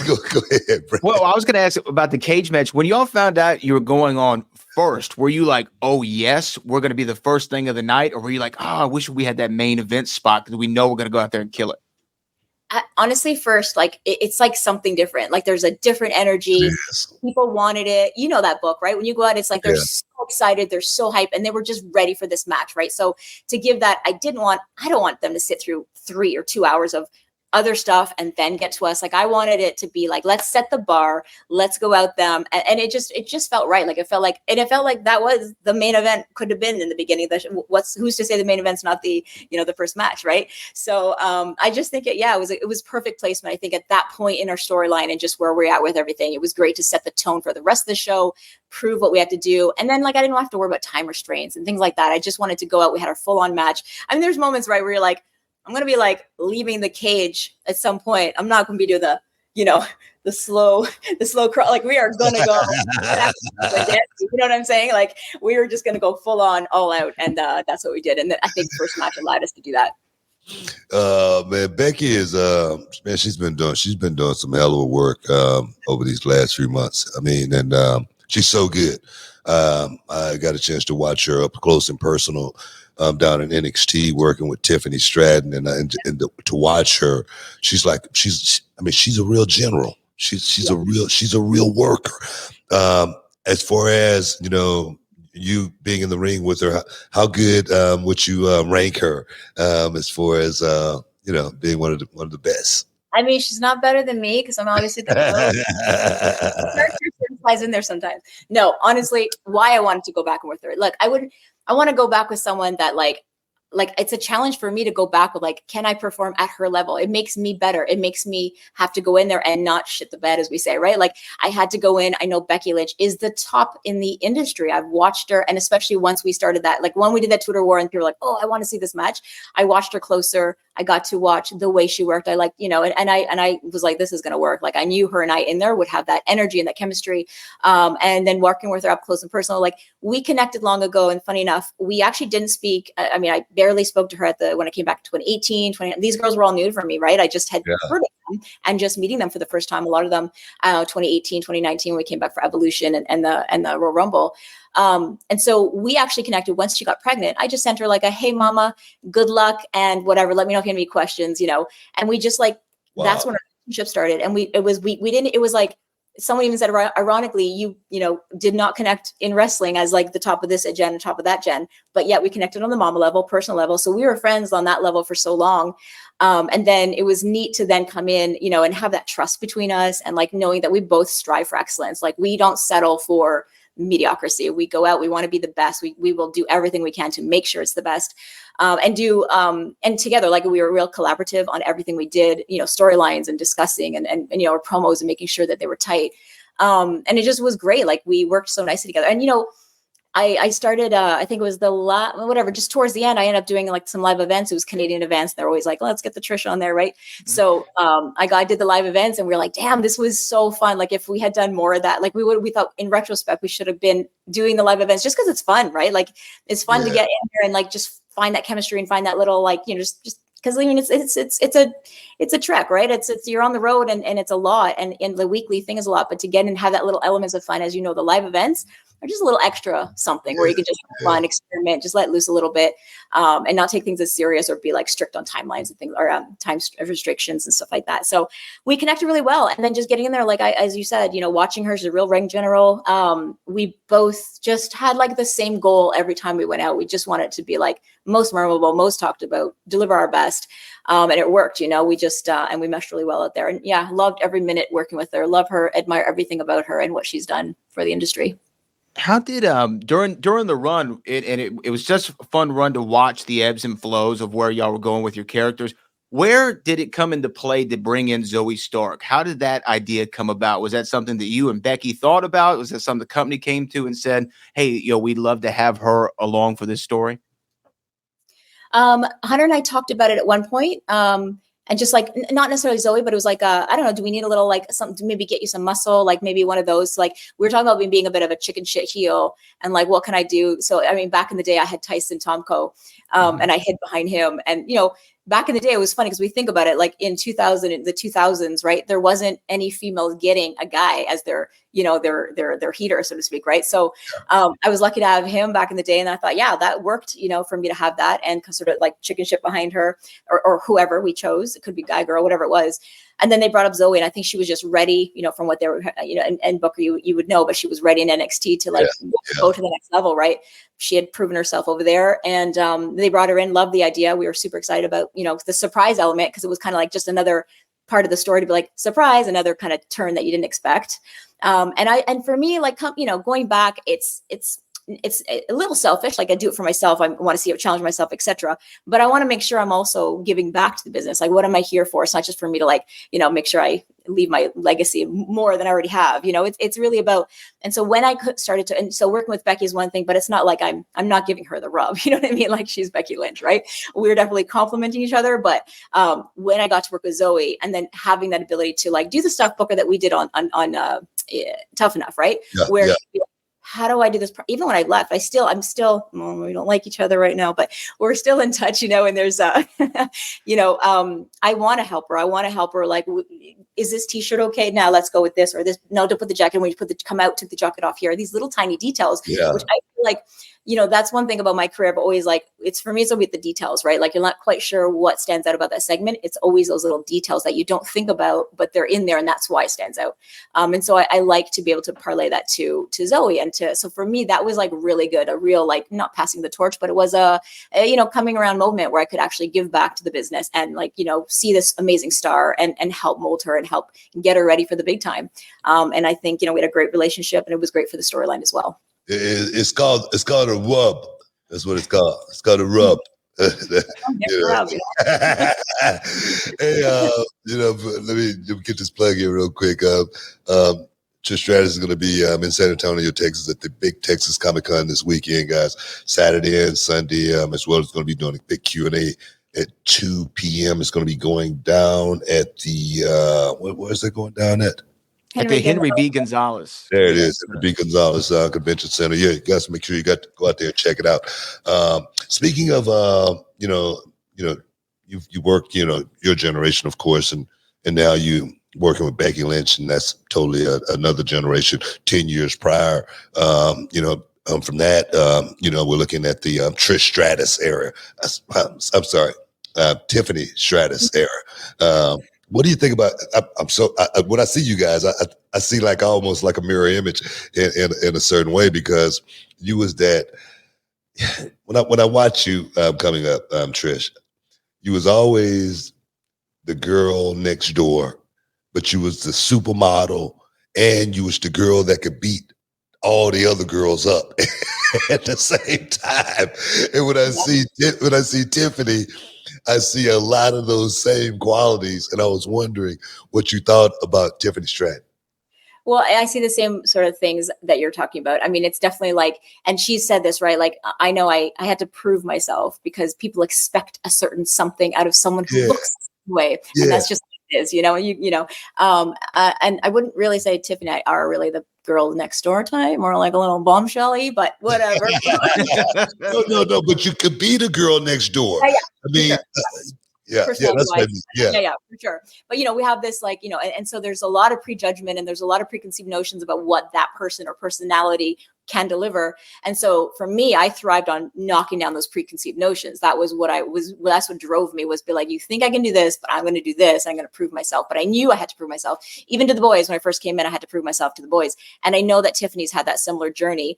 Speaker 1: go ahead, Brad.
Speaker 6: Well, I was going to ask about the cage match. When y'all found out you were going on first, were you like, oh, yes, we're going to be the first thing of the night? Or were you like, I wish we had that main event spot because we know we're going to go out there and kill it?
Speaker 5: Honestly, first, it's something different. There's a different energy. Yes. People wanted it. You know that book, right? When you go out, it's they're so excited. They're so hyped. And they were just ready for this match, right? So to give that, I don't want them to sit through 3 or 2 hours of other stuff and then get to us. Like I wanted it to be like, let's set the bar, let's go out them. And it just felt right. Like it felt like that was the main event, could have been in the beginning. Who's to say the main event's not the, the first match. Right. So I just think it was perfect placement. I think at that point in our storyline and just where we're at with everything, it was great to set the tone for the rest of the show, prove what we have to do. And then like, I didn't have to worry about time restraints and things like that. I just wanted to go out. We had our full on match. I mean, there's moments, right, where you're like, I'm going to be like leaving the cage at some point. I'm not going to be doing the slow crawl. Like we are going to go, you know what I'm saying? Like we were just going to go full on all out. And that's what we did. And I think the first match allowed us to do that.
Speaker 1: Man, Becky is, man, she's been doing some hell of a work, over these last few months. I mean, and, she's so good. I got a chance to watch her up close and personal, down in NXT working with Tiffany Stratton and to watch her, she's a real general. She's a real worker. As far as, you being in the ring with her, how good, would you, rank her, as far as, being one of the best?
Speaker 5: I mean, she's not better than me because I'm obviously the flies in there sometimes. No, honestly, why I wanted to go back and with her. Look, I want to go back with someone that like it's a challenge for me to go back with like, can I perform at her level? It makes me better. It makes me have to go in there and not shit the bed, as we say, right? Like I had to go in. I know Becky Lynch is the top in the industry. I've watched her. And especially once we started that, like when we did that Twitter war and people were like, oh, I want to see this match. I watched her closer. I got to watch the way she worked. I like, and I was like, this is going to work. Like I knew her and I in there would have that energy and that chemistry. And then working with her up close and personal, like we connected long ago. And funny enough, we actually didn't speak. I mean, I barely spoke to her when I came back to 2018, these girls were all new for me, right? I just had heard of them and just meeting them for the first time. A lot of them, 2018, 2019, when we came back for Evolution and the Royal Rumble. And so we actually connected once she got pregnant. I just sent her like hey mama, good luck and whatever. Let me know if you have any questions, and we just like, wow. That's when our relationship started. And it was like, someone even said, ironically, you did not connect in wrestling as like the top of this gen and top of that gen, but yet we connected on the mama level, personal level. So we were friends on that level for so long. And then it was neat to then come in, and have that trust between us and like knowing that we both strive for excellence. Like we don't settle for mediocrity. We go out, we want to be the best. We will do everything we can to make sure it's the best. And together, like we were real collaborative on everything we did, storylines and discussing and our promos and making sure that they were tight. And it just was great. Like we worked so nicely together. And, I started, I think it was just towards the end, I ended up doing like some live events. It was Canadian events. They're always like, let's get the Trish on there. Right. Mm-hmm. So, I did the live events and we were like, damn, this was so fun. Like if we had done more of that, like we thought in retrospect, we should have been doing the live events just cause it's fun. Right. Like it's fun to get in here and like, just find that chemistry and find that little, like, just because I mean, it's a trek, right? It's you're on the road and it's a lot and the weekly thing is a lot, but to get and have that little elements of fun, as the live events are just a little extra something where you can just have fun, experiment, just let loose a little bit, and not take things as serious or be like strict on timelines and things or time restrictions and stuff like that. So we connected really well. And then just getting in there, like as you said, watching her, she's a real ring general. We both just had like the same goal every time we went out. We just wanted to be like most memorable, most talked about, deliver our best. And it worked, we just, and we meshed really well out there. And yeah, loved every minute working with her, love her, admire everything about her and what she's done for the industry.
Speaker 6: How did during the run it was just a fun run to watch the ebbs and flows of where y'all were going with your characters. Where did it come into play to bring in Zoe Stark? How did that idea come about? Was that something that you and Becky thought about? Was that something the company came to and said, hey, we'd love to have her along for this story?
Speaker 5: Hunter and I talked about it at one point. And just like, not necessarily Zoe, but it was like, I don't know, do we need a little, like something to maybe get you some muscle? Like maybe one of those, like we were talking about being a bit of a chicken shit heel and like, what can I do? So, I mean, back in the day I had Tyson Tomko, and I hid behind him and, back in the day, it was funny because we think about it, like in the 2000s, right? There wasn't any females getting a guy as their, their heater, so to speak. Right. So I was lucky to have him back in the day. And I thought, yeah, that worked, for me to have that and sort of like chicken shit behind her or whoever we chose. It could be guy, girl, whatever it was. And then they brought up Zoe, and I think she was just ready, from what they were, and Booker, you would know, but she was ready in NXT to go to the next level, right? She had proven herself over there, and they brought her in, loved the idea. We were super excited about, the surprise element, because it was kind of like just another part of the story to be like, surprise, another kind of turn that you didn't expect. And for me, like, going back, it's a little selfish. Like, I do it for myself. I want to see it, challenge myself, etc. But I want to make sure I'm also giving back to the business. Like, what am I here for? It's not just for me to make sure I leave my legacy more than I already have. It's really about. And so when I started to, and so working with Becky is one thing, but it's not like I'm not giving her the rub. You know what I mean? Like, she's Becky Lynch, right? We're definitely complimenting each other. But when I got to work with Zoe, and then having that ability to like do the stuff, Booker, that we did on Tough Enough, right? How do I do this? Even when I left, I'm still, we don't like each other right now, but we're still in touch, and there's, I want to help her. I want to help her. Like, is this t-shirt okay? Now let's go with this or this. No, don't put the jacket. When you come out, took the jacket off here. These little tiny details, which I feel like, that's one thing about my career. But always like, for me, it's always the details, right? Like, you're not quite sure what stands out about that segment. It's always those little details that you don't think about, but they're in there, and that's why it stands out. And so I like to be able to parlay that to Zoe, and so for me, that was like really good, a real, like, not passing the torch, but it was a coming around moment where I could actually give back to the business and see this amazing star and help mold her and help get her ready for the big time. And I think, we had a great relationship, and it was great for the storyline as well.
Speaker 1: It's called a rub. That's what it's called. It's called a rub. Hey, let me get this plug here real quick. Trish Stratus is going to be in San Antonio, Texas, at the big Texas Comic Con this weekend, guys. Saturday and Sunday, as well as going to be doing a big Q&A at 2 p.m. It's going to be going down at the where is it going down at?
Speaker 6: At the Henry B. Gonzalez.
Speaker 1: There it is, Henry B. Gonzalez Convention Center. Yeah, you guys make sure you got to go out there and check it out. Speaking of, you worked, your generation, of course, and now you working with Becky Lynch, and that's totally another generation. 10 years prior, from that, we're looking at the Trish Stratus era. I'm sorry, Tiffany Stratus era. What do you think about? When I see you guys, I see like almost like a mirror image in a certain way, because you was that. When I watch you coming up, Trish, you was always the girl next door, but you was the supermodel, and you was the girl that could beat all the other girls up at the same time. And when I see Tiffany, I see a lot of those same qualities, and I was wondering what you thought about Tiffany Stratton.
Speaker 5: Well, I see the same sort of things that you're talking about. I mean, it's definitely like, and she said this, right? Like, I know I had to prove myself because people expect a certain something out of someone who looks the way, and that's just what it is, and I wouldn't really say Tiffany and I are really the girl next door type, more like a little bombshell-y, but whatever.
Speaker 1: No, but you could be the girl next door.
Speaker 5: Yeah,
Speaker 1: I mean,
Speaker 5: sure.
Speaker 1: That's what I mean.
Speaker 5: Yeah, for sure. But we have this and so there's a lot of prejudgment, and there's a lot of preconceived notions about what that person or personality can deliver. And so for me, I thrived on knocking down those preconceived notions. That was that's what drove me, was be like, you think I can do this, but I'm going to do this. I'm going to prove myself. But I knew I had to prove myself. Even to the boys, when I first came in, I had to prove myself to the boys. And I know that Tiffany's had that similar journey,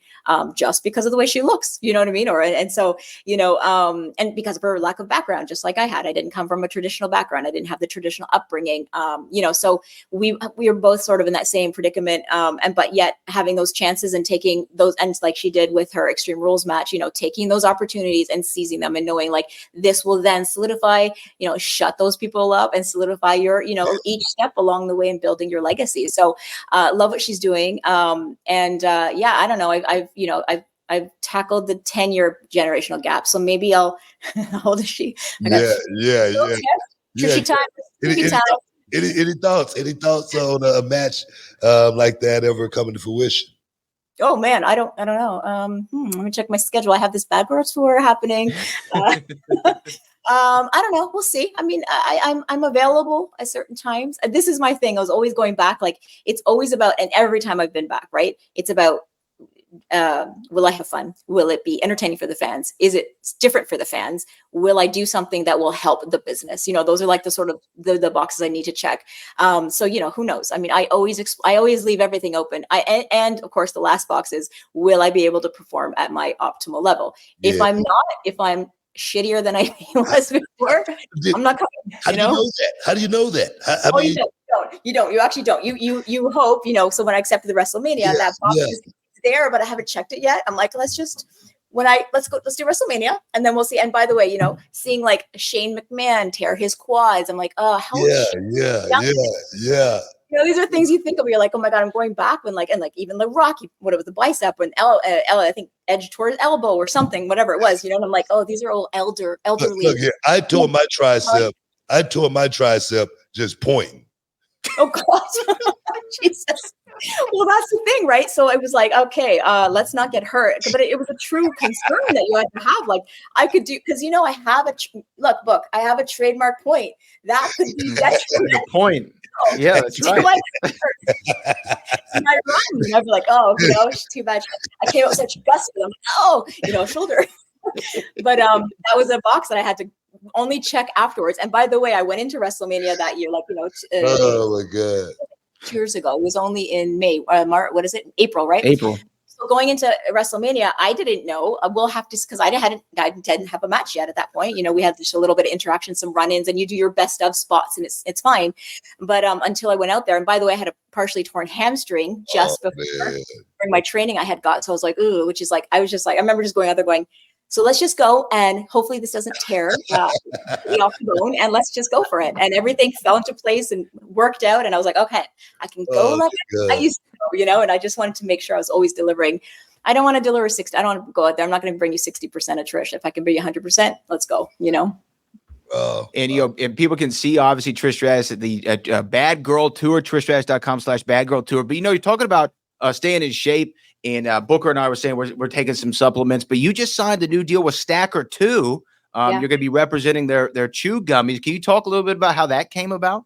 Speaker 5: just because of the way she looks, you know what I mean? And so, and because of her lack of background, just like I had. I didn't come from a traditional background. I didn't have the traditional upbringing. So we were both sort of in that same predicament. But yet having those chances and taking those, and like she did with her Extreme Rules match, taking those opportunities and seizing them, and knowing like this will then solidify, shut those people up and solidify your, each step along the way in building your legacy. So love what she's doing. I don't know. I've tackled the 10-year generational gap. So maybe how old is she?
Speaker 1: Yeah.
Speaker 5: Trishy time.
Speaker 1: Any thoughts on a match like that ever coming to fruition?
Speaker 5: Oh man, I don't know. Let me check my schedule. I have this Bad Girl tour happening. I don't know. We'll see. I mean, I'm available at certain times. This is my thing. I was always going back. Like, it's always about, and every time I've been back, right? It's about, will I have fun? Will it be entertaining for the fans? Is it different for the fans? Will I do something that will help the business? Those are like the sort of the boxes I need to check. So, who knows? I mean, I always leave everything open. And of course, the last box is, will I be able to perform at my optimal level? Yeah. If I'm shittier than I was before, I'm not coming.
Speaker 1: How do you know that? How do you know that?
Speaker 5: You don't. You actually don't. You hope, so when I accepted the WrestleMania, that box is there, but I haven't checked it yet. I'm like, let's do WrestleMania and then we'll see. And by the way, seeing like Shane McMahon tear his quads, I'm like, oh, how these are things you think of. You're like, oh my God, I'm going back when and even the Rocky, what it was, the bicep when I think Edge tore his elbow or something, whatever it was, and I'm like, oh, these are all elderly.
Speaker 1: Look here, I tore my tricep. Just pointing.
Speaker 5: Oh God, Jesus. Well, that's the thing, right? So it was like, okay, let's not get hurt. But it was a true concern that you had to have. Like, I could do, because I have I have a trademark point that could be detrimental.
Speaker 6: Point. Yeah, that's right.
Speaker 5: My run, I'd be like, oh, too bad. I came out with such gusto. I'm like, oh, shoulder. But that was a box that I had to only check afterwards. And by the way, I went into WrestleMania that year,
Speaker 1: oh my God.
Speaker 5: 2 years ago. It was only in May, March. What is it? April, right?
Speaker 6: April.
Speaker 5: So going into WrestleMania, I didn't know. We'll have to, because I didn't have a match yet at that point. We had just a little bit of interaction, some run-ins, and you do your best of spots, and it's fine. But until I went out there, and by the way, I had a partially torn hamstring just before during my training I had got. So I was like, ooh, which is like, I was just like, I remember just going out there going, so let's just go, and hopefully this doesn't tear me off the bone, and let's just go for it. And everything fell into place and worked out, and I was like, okay, I can go like I used to go, and I just wanted to make sure I was always delivering. I don't want to deliver 60. I don't want to go out there. I'm not going to bring you 60% of Trish. If I can bring you 100%, let's go,
Speaker 6: And and people can see obviously Trish Stratus at the Bad Girl Tour, trishstratus.com/badgirl tour. But you're talking about staying in shape. And Booker and I were saying we're taking some supplements, but you just signed a new deal with Stacker 2. You're going to be representing their Chew Gummies. Can you talk a little bit about how that came about?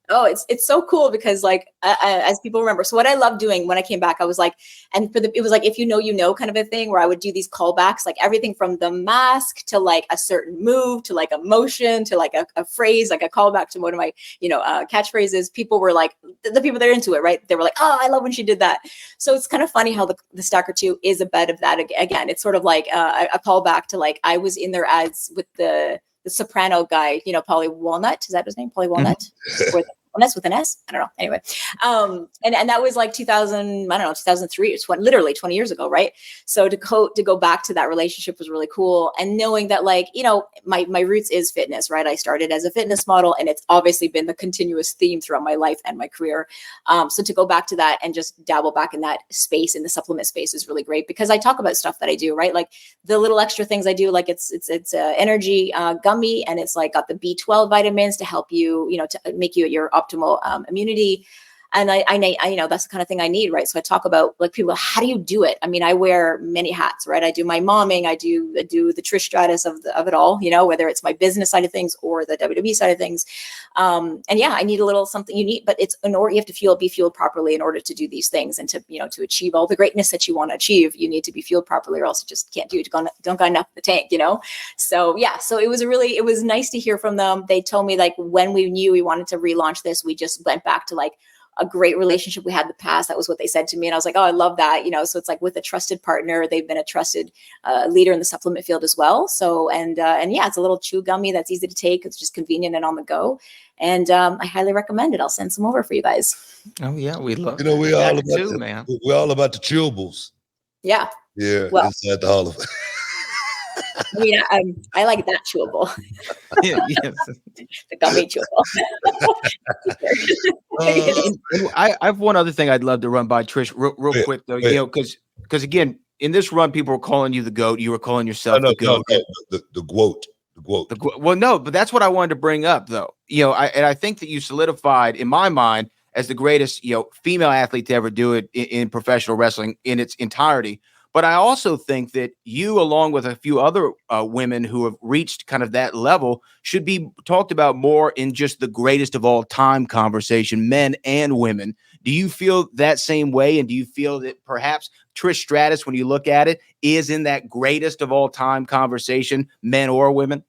Speaker 5: Oh, it's so cool because as people remember, so what I loved doing when I came back, I was like, and it was like, if you know kind of a thing where I would do these callbacks, like everything from the mask to like a certain move to like a motion to like a phrase, like a callback to one of my, catchphrases. People were like, the people that are into it, right? They were like, oh, I love when she did that. So it's kind of funny how the Stacker 2 is a bit of that again. It's sort of like a callback to like, I was in their ads with the soprano guy, Polly Walnut. Is that his name? Polly Walnut? Mm-hmm. With an S? I don't know. Anyway. And that was like 2003. It's literally 20 years ago. Right. So to go back to that relationship was really cool. And knowing that my roots is fitness, right? I started as a fitness model, and it's obviously been the continuous theme throughout my life and my career. So to go back to that and just dabble back in that space, in the supplement space, is really great because I talk about stuff that I do, right? Like the little extra things I do, like it's energy gummy, and it's like got the B12 vitamins to help you, to make you your optimal immunity. And I that's the kind of thing I need, right? So I talk about like people, how do you do it? I mean, I wear many hats, right? I do my momming, I do the Trish Stratus of it all, whether it's my business side of things or the WWE side of things. And I need a little something unique, but it's in order, you have to be fueled properly in order to do these things and to, to achieve all the greatness that you want to achieve. You need to be fueled properly, or else you just can't do it. Don't got enough in the tank, So so it was nice to hear from them. They told me like when we knew we wanted to relaunch this, we just went back to like a great relationship we had in the past. That was what they said to me. And I was like, oh, I love that. So it's like with a trusted partner, they've been a trusted leader in the supplement field as well. So, and it's a little chew gummy that's easy to take. It's just convenient and on the go. And I highly recommend it. I'll send some over for you guys.
Speaker 6: Oh yeah. We love
Speaker 1: we're all about man. We're all about the chewables.
Speaker 5: Yeah.
Speaker 1: Yeah. Well, inside the Hall of
Speaker 5: I mean, I like that chewable.
Speaker 6: Yes.
Speaker 5: The gummy chewable.
Speaker 6: I have one other thing I'd love to run by Trish real quick though, because again, in this run, people were calling you the GOAT. You were calling yourself the GOAT.
Speaker 1: The GOAT.
Speaker 6: Well, no, but that's what I wanted to bring up though. I think that you solidified in my mind as the greatest, female athlete to ever do it in professional wrestling in its entirety. But I also think that you, along with a few other women who have reached kind of that level, should be talked about more in just the greatest of all time conversation, men and women. Do you feel that same way? And do you feel that perhaps Trish Stratus, when you look at it, is in that greatest of all time conversation, men or women?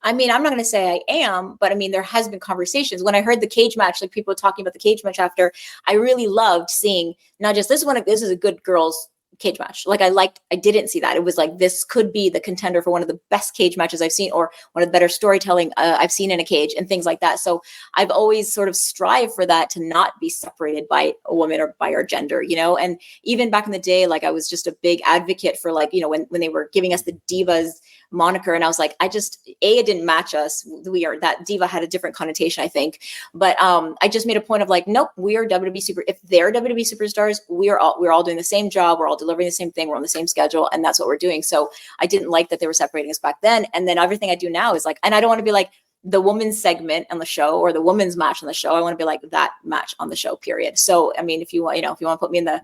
Speaker 5: I mean, I'm not going to say I am, but I mean, there has been conversations. When I heard the cage match, like people talking about the cage match after, I really loved seeing not just this is a good girls cage match. Like I didn't see that. It was like, this could be the contender for one of the best cage matches I've seen, or one of the better storytelling I've seen in a cage and things like that. So I've always sort of strived for that, to not be separated by a woman or by our gender, you know? And even back in the day, like I was just a big advocate for, like, you know, when they were giving us the divas moniker, and I was like, it didn't match us. That diva had a different connotation, I think. But I just made a point of like, nope, we are WWE if they're WWE superstars, we're all doing the same job. We're all delivering the same thing. We're on the same schedule. And that's what we're doing. So I didn't like that they were separating us back then. And then everything I do now is like, and I don't want to be like the women's segment on the show or the women's match on the show. I want to be like that match on the show, period. So, I mean, if you want to put me in the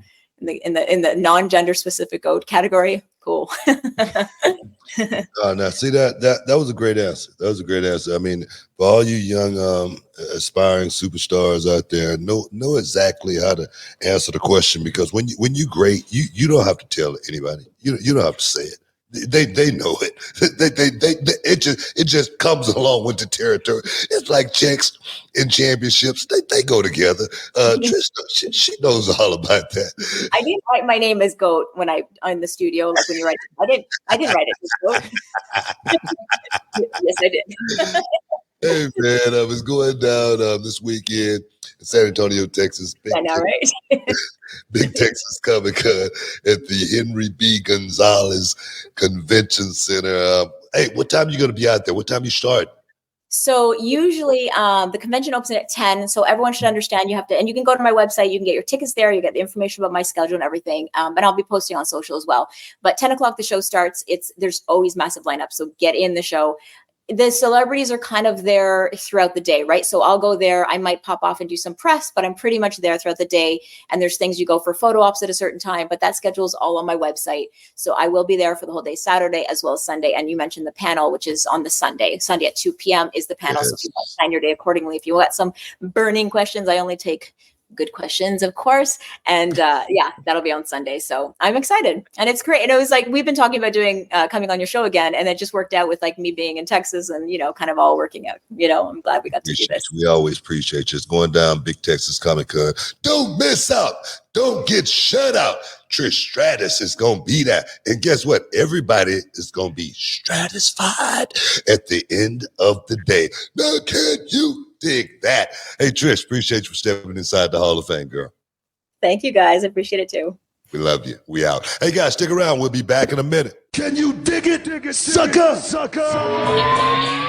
Speaker 5: non-gender specific GOAT category, cool.
Speaker 1: Now see that was a great answer. That was a great answer. I mean, for all you young aspiring superstars out there, know exactly how to answer the question, because when you great, you don't have to tell anybody. You don't have to say it. They know it. It just comes along with the territory. It's like chicks in championships. They go together. Trish, she knows all about that.
Speaker 5: I didn't write my name as GOAT when in the studio. Like when you write, I didn't write it as GOAT. Yes, I did.
Speaker 1: Hey man, I was going down this weekend in San Antonio, Texas.
Speaker 5: I know, right?
Speaker 1: Big Texas Comic-Con at the Henry B. Gonzalez Convention Center. Hey, what time are you going to be out there? What time you start?
Speaker 5: So usually the convention opens at 10. So everyone should understand you have to, and you can go to my website. You can get your tickets there. You get the information about my schedule and everything. And I'll be posting on social as well. But 10 o'clock, the show starts. There's always massive lineup. So get in the show. The celebrities are kind of there throughout the day, right? So I'll go there. I might pop off and do some press, but I'm pretty much there throughout the day. And there's things you go for photo ops at a certain time, but that schedule is all on my website. So I will be there for the whole day, Saturday as well as Sunday. And you mentioned the panel, which is on the Sunday at 2 p.m. is the panel. Yes. So you plan your day accordingly. If you got some burning questions, I only take good questions, of course. And that'll be on Sunday. So I'm excited. And it's great. And it was like, we've been talking about doing coming on your show again. And it just worked out with like me being in Texas and, kind of all working out. I'm glad we got to do this.
Speaker 1: We always appreciate you. It's going down Big Texas Comic-Con. Don't miss out. Don't get shut out. Trish Stratus is going to be there. And guess what? Everybody is going to be stratified at the end of the day. Now, can you dig that? Hey, Trish, appreciate you for stepping inside the Hall of Fame, girl.
Speaker 5: Thank you, guys. I appreciate it, too.
Speaker 1: We love you. We out. Hey, guys, stick around. We'll be back in a minute. Can you dig it, sucker?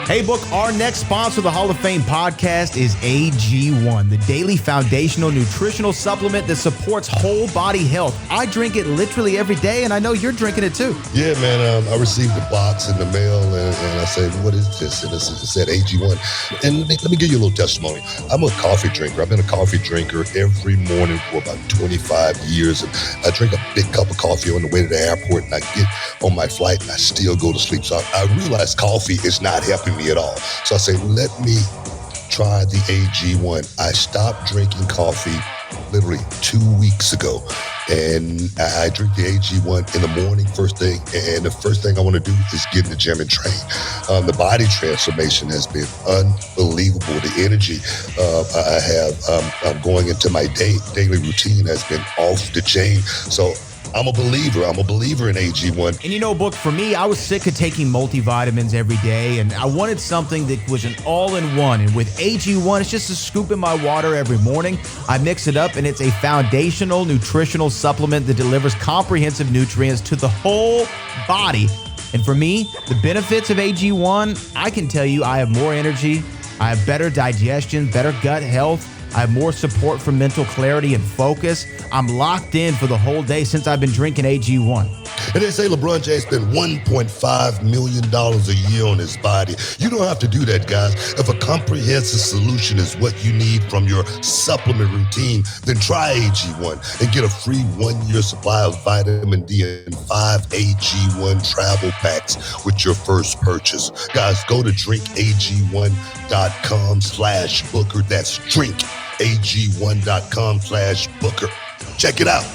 Speaker 3: Hey, Book, our next sponsor of the Hall of Fame podcast is AG1, the daily foundational nutritional supplement that supports whole body health. I drink it literally every day, and I know you're drinking it too.
Speaker 1: Yeah, man. I received the box in the mail, and I said, what is this? And it said AG1. And let me give you a little testimony. I'm a coffee drinker. I've been a coffee drinker every morning for about 25 years. And I drink a big cup of coffee on the way to the airport, and I get on my flight and I still go to sleep. So I realized coffee is not helping me at all. So I say, let me try the AG1. I stopped drinking coffee literally 2 weeks ago. And I drink the AG1 in the morning, first thing. And the first thing I want to do is get in the gym and train. The body transformation has been unbelievable. The energy I have going into my daily routine has been off the chain. So I'm a believer. I'm a believer in AG1.
Speaker 3: And Book, for me, I was sick of taking multivitamins every day, and I wanted something that was an all-in-one. And with AG1, it's just a scoop in my water every morning. I mix it up, and it's a foundational nutritional supplement that delivers comprehensive nutrients to the whole body. And for me, the benefits of AG1, I can tell you I have more energy, I have better digestion, better gut health.
Speaker 7: I have more support for mental clarity and focus. I'm locked in for the whole day since I've been drinking AG1.
Speaker 1: And they say LeBron James spent $1.5 million a year on his body. You don't have to do that, guys. If a comprehensive solution is what you need from your supplement routine, then try AG1 and get a free 1-year supply of vitamin D and 5 AG1 Travel Packs with your first purchase. Guys, go to drinkag1.com/Booker. That's drinkag1.com/Booker. Check it out.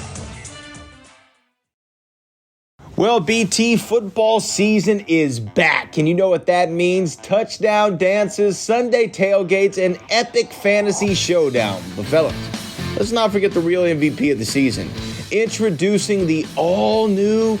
Speaker 6: Well, BT, football season is back, and you know what that means. Touchdown dances, Sunday tailgates, and epic fantasy showdown. But fellas, let's not forget the real MVP of the season. Introducing the all-new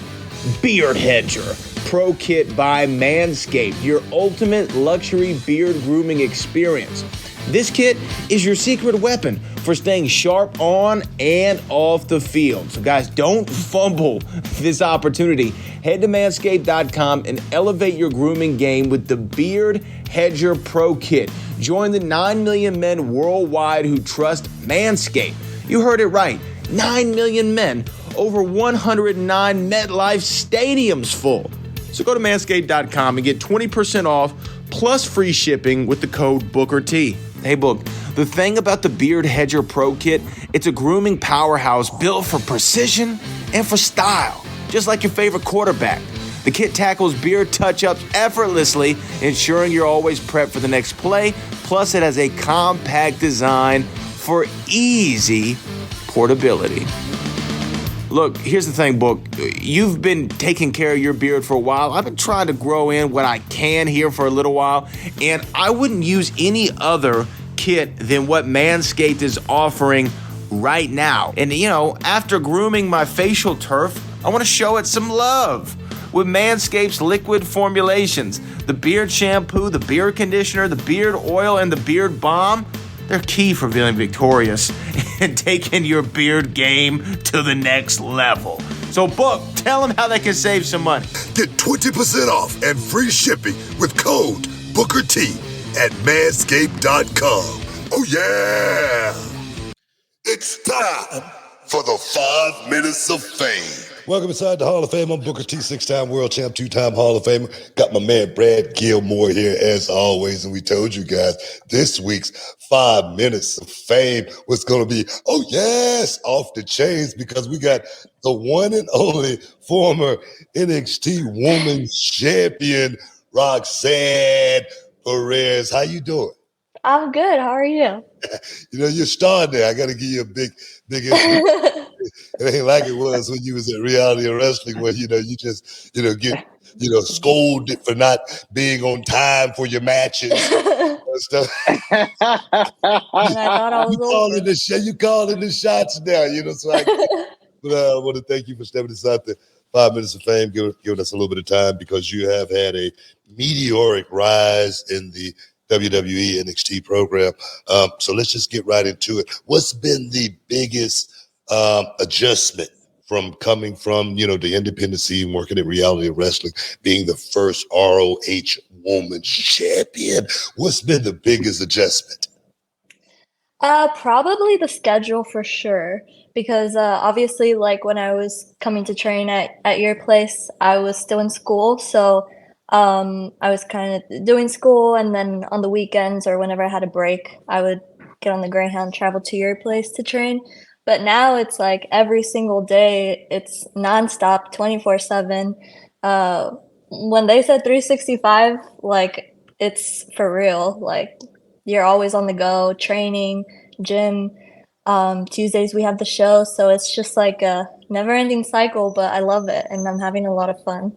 Speaker 6: Beard Hedger Pro Kit by Manscaped, your ultimate luxury beard grooming experience. This kit is your secret weapon for staying sharp on and off the field. So guys, don't fumble this opportunity. Head to manscaped.com and elevate your grooming game with the Beard Hedger Pro Kit. Join the 9 million men worldwide who trust Manscaped. You heard it right. 9 million men, over 109 MetLife stadiums full. So go to manscaped.com and get 20% off plus free shipping with the code BookerT. Hey, Book, the thing about the Beard Hedger Pro Kit, it's a grooming powerhouse built for precision and for style, just like your favorite quarterback. The kit tackles beard touch-ups effortlessly, ensuring you're always prepped for the next play. Plus, it has a compact design for easy portability. Look, here's the thing, Book. You've been taking care of your beard for a while. I've been trying to grow in what I can here for a little while, and I wouldn't use any other kit than what Manscaped is offering right now. And, you know, after grooming my facial turf, I want to show it some love with Manscaped's liquid formulations. The beard shampoo, the beard conditioner, the beard oil, and the beard balm. They're key for feeling victorious and taking your beard game to the next level. So, Book, tell them how they can save some money.
Speaker 1: Get 20% off and free shipping with code BookerT at manscaped.com. Oh, yeah! It's time for the 5 minutes of fame. Welcome inside the Hall of Fame. I'm Booker T, 6-time world champ, 2-time Hall of Famer. Got my man Brad Gilmore here as always. And we told you guys this week's 5 minutes of fame was going to be, oh yes, off the chains, because we got the one and only former NXT Women's Champion, Roxanne Perez. How you doing?
Speaker 8: I'm good. How are you?
Speaker 1: You know, you're starting there. I got to give you a big it ain't like it was when you was at Reality Wrestling, where, you know, you just, you know, get, you know, scolded for not being on time for your matches and stuff.
Speaker 8: I thought I was
Speaker 1: you calling the shots now, you know, so but I want to thank you for stepping aside the 5 minutes of fame, giving us a little bit of time, because you have had a meteoric rise in the WWE NXT program. So let's just get right into it. What's been the biggest adjustment from coming from, you know, the independent scene, working at Reality Wrestling, being the first ROH Women's Champion? What's been the biggest adjustment?
Speaker 8: Probably the schedule for sure, because obviously, like, when I was coming to train at your place, I was still in school, so I was kind of doing school, and then on the weekends or whenever I had a break, I would get on the Greyhound, travel to your place to train. But now it's like every single day, it's nonstop, 24/7. When they said 365, like, it's for real. Like, you're always on the go, training, gym. Tuesdays we have the show, so it's just like a never-ending cycle, but I love it, and I'm having a lot of fun.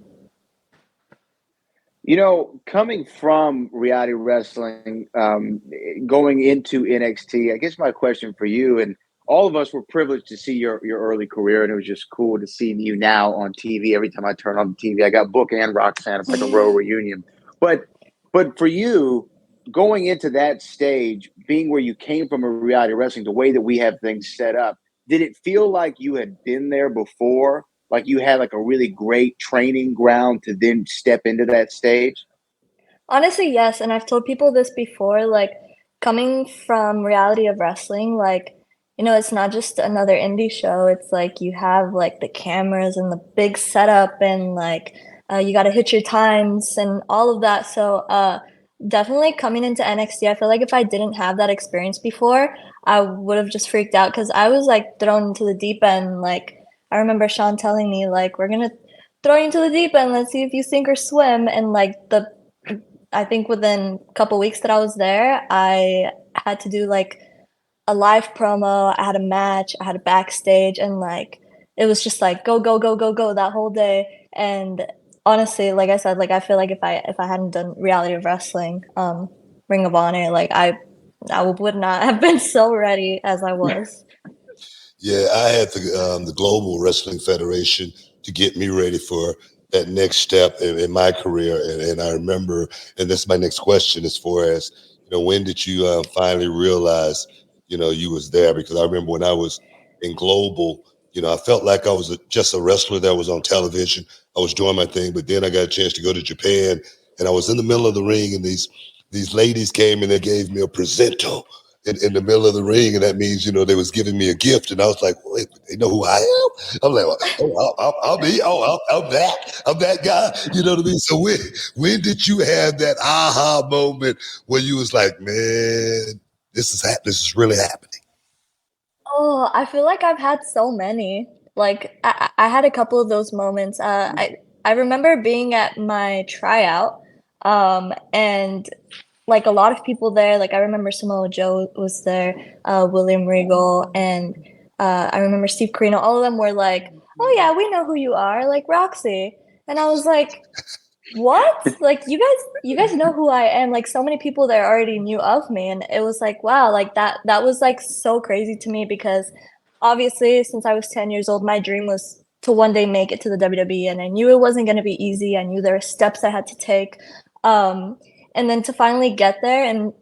Speaker 6: You know, coming from Reality Wrestling, going into NXT, I guess my question for you, and all of us were privileged to see your early career, and it was just cool to see you now on TV. Every time I turn on the TV, I got Book and Roxanne. It's like a row reunion. But for you, going into that stage, being where you came from a Reality Wrestling, the way that we have things set up, did it feel like you had been there before? Like you had like a really great training ground to then step into that stage?
Speaker 8: Honestly, yes. And I've told people this before, like, coming from reality of wrestling, like, you know, it's not just another indie show. It's like you have like the cameras and the big setup and like you got to hit your times and all of that. So definitely coming into NXT, I feel like if I didn't have that experience before, I would have just freaked out because I was like thrown into the deep end. Like I remember Sean telling me like, we're going to throw you into the deep end. Let's see if you sink or swim. And like I think within a couple weeks that I was there, I had to do like a live promo. I had a match. I had a backstage, and like it was just like go go go go go that whole day. And honestly, like I said, like I feel like if I hadn't done reality of wrestling, Ring of Honor, like I would not have been so ready as I was.
Speaker 1: Yeah, I had the Global Wrestling Federation to get me ready for that next step in my career. And I remember, and that's my next question as far as, you know, when did you finally realize, you know, you was there? Because I remember when I was in Global, you know, I felt like I was just a wrestler that was on television. I was doing my thing, but then I got a chance to go to Japan, and I was in the middle of the ring, and these ladies came and they gave me a presento in the middle of the ring, and that means, you know, they was giving me a gift, and I was like, wait, they know who I am? I'm like, I'm that guy, you know what I mean? So when did you have that aha moment where you was like, man, this is really happening?
Speaker 8: Oh, I feel like I've had so many. Like I had a couple of those moments. I remember being at my tryout, and like a lot of people there. Like I remember Samoa Joe was there, William Regal, and I remember Steve Corino. All of them were like, "Oh yeah, we know who you are," like Roxy. And I was like, what? Like you guys know who I am. Like so many people there already knew of me, and it was like, wow, like that was like so crazy to me because obviously since I was 10 years old, my dream was to one day make it to the WWE, and I knew it wasn't going to be easy. I knew there were steps I had to take. And then to finally get there, and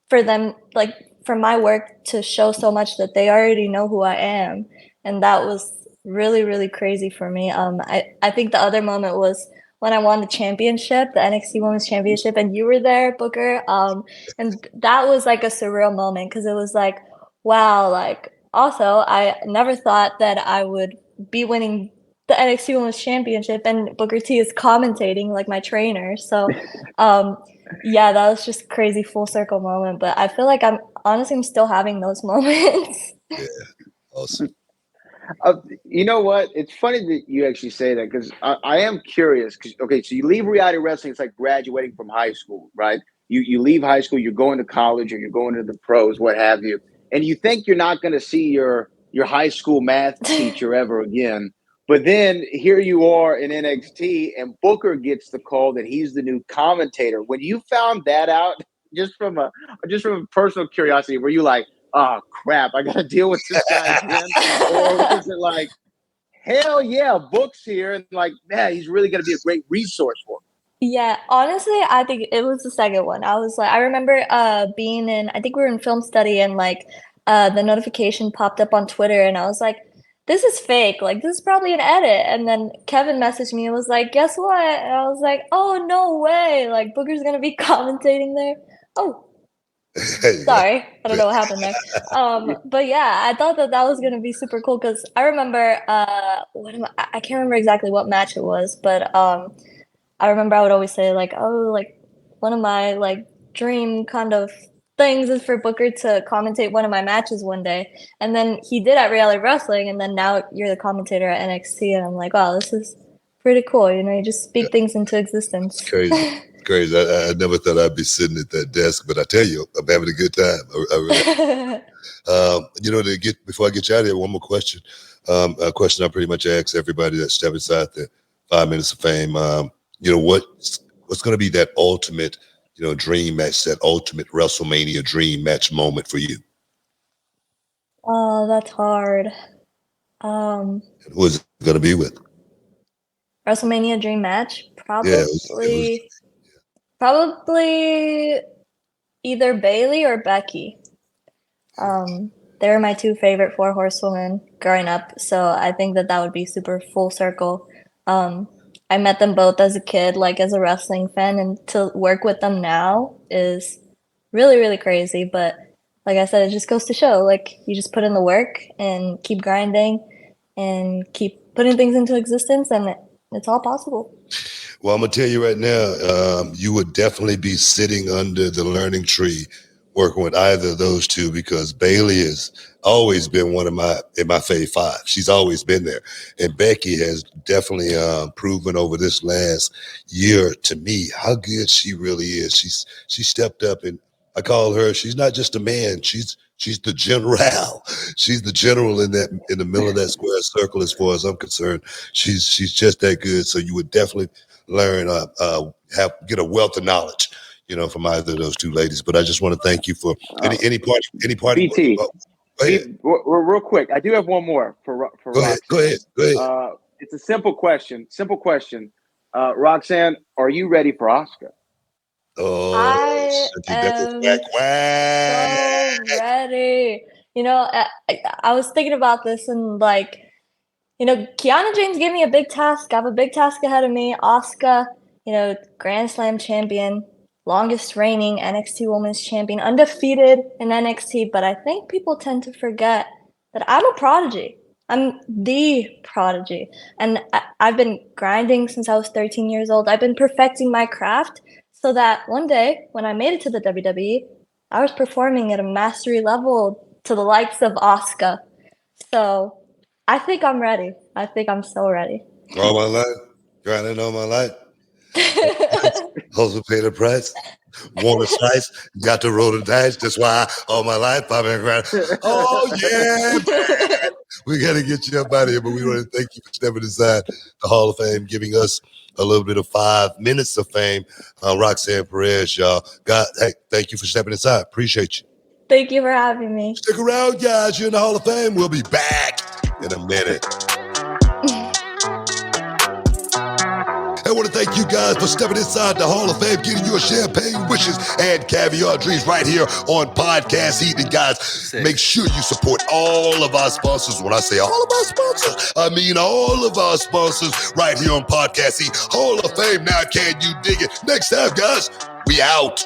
Speaker 8: for them, like for my work to show so much that they already know who I am, and that was really, really crazy for me. I think the other moment was when I won the championship, the NXT Women's Championship, and you were there, Booker. And that was like a surreal moment because it was like, wow, like also I never thought that I would be winning the NXT Women's Championship and Booker T is commentating like my trainer. So yeah, that was just crazy full circle moment. But I feel like I'm still having those moments.
Speaker 1: Yeah, awesome.
Speaker 6: You know what? It's funny that you actually say that because I am curious. Cause, okay, so you leave reality wrestling. It's like graduating from high school, right? You leave high school, you're going to college, or you're going to the pros, what have you, and you think you're not going to see your high school math teacher ever again. But then here you are in NXT, and Booker gets the call that he's the new commentator. When you found that out, just from a personal curiosity, were you like, oh crap, I gotta deal with this guy again? Or was it like, hell yeah, Book's here, and like, man, he's really gonna be a great resource for me?
Speaker 8: Yeah, honestly, I think it was the second one. I was like, I remember being in, I think we were in film study, and like the notification popped up on Twitter, and I was like, this is fake, like this is probably an edit. And then Kevin messaged me and was like, guess what? And I was like, oh no way, like Booker's gonna be commentating there. Oh, sorry, I don't know what happened there. But yeah, I thought that was gonna be super cool because I remember I can't remember exactly what match it was, but I remember I would always say like, oh, like one of my like dream kind of things is for Booker to commentate one of my matches one day. And then he did at Reality Wrestling, and then now you're the commentator at NXT, and I'm like, wow, this is pretty cool. You know, you just speak things into existence.
Speaker 1: It's crazy. Crazy. I never thought I'd be sitting at that desk, but I tell you, I'm having a good time. I really, you know, before I get you out of here, one more question. A question I pretty much ask everybody that step inside the 5 minutes of fame. You know, what's going to be that ultimate, you know, dream match, that ultimate WrestleMania dream match moment for you?
Speaker 8: Oh, that's hard.
Speaker 1: Who is it going to be with?
Speaker 8: WrestleMania dream match? Probably either Bailey or Becky. They were my two favorite 4 horsewomen growing up, so I think that would be super full circle. I met them both as a kid, like as a wrestling fan, and to work with them now is really, really crazy. But like I said, it just goes to show, like, you just put in the work and keep grinding and keep putting things into existence, and it's all possible.
Speaker 1: Well, I'm gonna tell you right now, you would definitely be sitting under the learning tree working with either of those two, because Bailey has always been one of my fave five. She's always been there. And Becky has definitely proven over this last year to me how good she really is. She stepped up, and I call her, she's not just a man, she's the general. She's the general in the middle of that square circle as far as I'm concerned. She's just that good. So you would definitely learn, get a wealth of knowledge, from either of those two ladies. But I just want to thank you for any part.
Speaker 6: BT, real quick, I do have one more for Roxanne.
Speaker 1: Go ahead.
Speaker 6: It's a simple question. Roxanne, are you ready for Asuka?
Speaker 8: Oh, I am so ready. I was thinking about this, and Kiana James gave me a big task. I have a big task ahead of me. Asuka, Grand Slam champion, longest reigning NXT Women's Champion, undefeated in NXT. But I think people tend to forget that I'm a prodigy. I'm the prodigy. And I've been grinding since I was 13 years old. I've been perfecting my craft so that one day when I made it to the WWE, I was performing at a mastery level to the likes of Asuka. So I think I'm ready. I think I'm so ready.
Speaker 1: All my life, grinding all my life. Also paid the price. Won a slice, got to roll the dice. That's why all my life I've been grinding. Oh yeah, man. We got to get you up out of here, but we want to thank you for stepping inside the Hall of Fame, giving us a little bit of 5 minutes of fame. Roxanne Perez, y'all. God, hey, thank you for stepping inside. Appreciate you.
Speaker 8: Thank you for having me.
Speaker 1: Stick around, guys. You're in the Hall of Fame. We'll be back in a minute. I want to thank you guys for stepping inside the Hall of Fame, getting your champagne wishes and caviar dreams right here on Podcast Eating. Guys, make sure you support all of our sponsors. When I say all of our sponsors, I mean all of our sponsors right here on Podcast Eat. Hall of Fame, now can you dig it? Next time, guys, we out.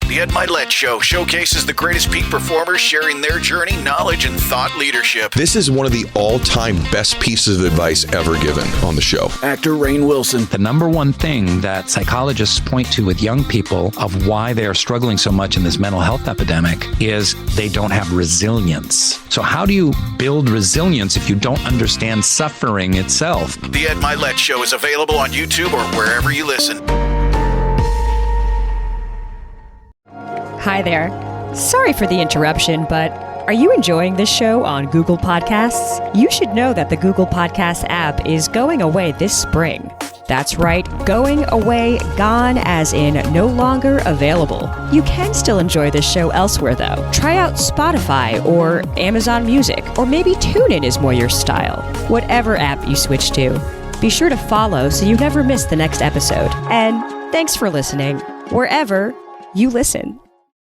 Speaker 9: The Ed Milet Show showcases the greatest peak performers sharing their journey, knowledge, and thought leadership.
Speaker 10: This is one of the all-time best pieces of advice ever given on the show.
Speaker 11: Actor Rainn Wilson.
Speaker 12: The number one thing that psychologists point to with young people of why they are struggling so much in this mental health epidemic is they don't have resilience. So how do you build resilience if you don't understand suffering itself?
Speaker 9: The Ed Milet Show is available on YouTube or wherever you listen.
Speaker 13: Hi there. Sorry for the interruption, but are you enjoying this show on Google Podcasts? You should know that the Google Podcasts app is going away this spring. That's right, going away, gone as in no longer available. You can still enjoy this show elsewhere though. Try out Spotify or Amazon Music, or maybe TuneIn is more your style. Whatever app you switch to, be sure to follow so you never miss the next episode. And thanks for listening, wherever you listen.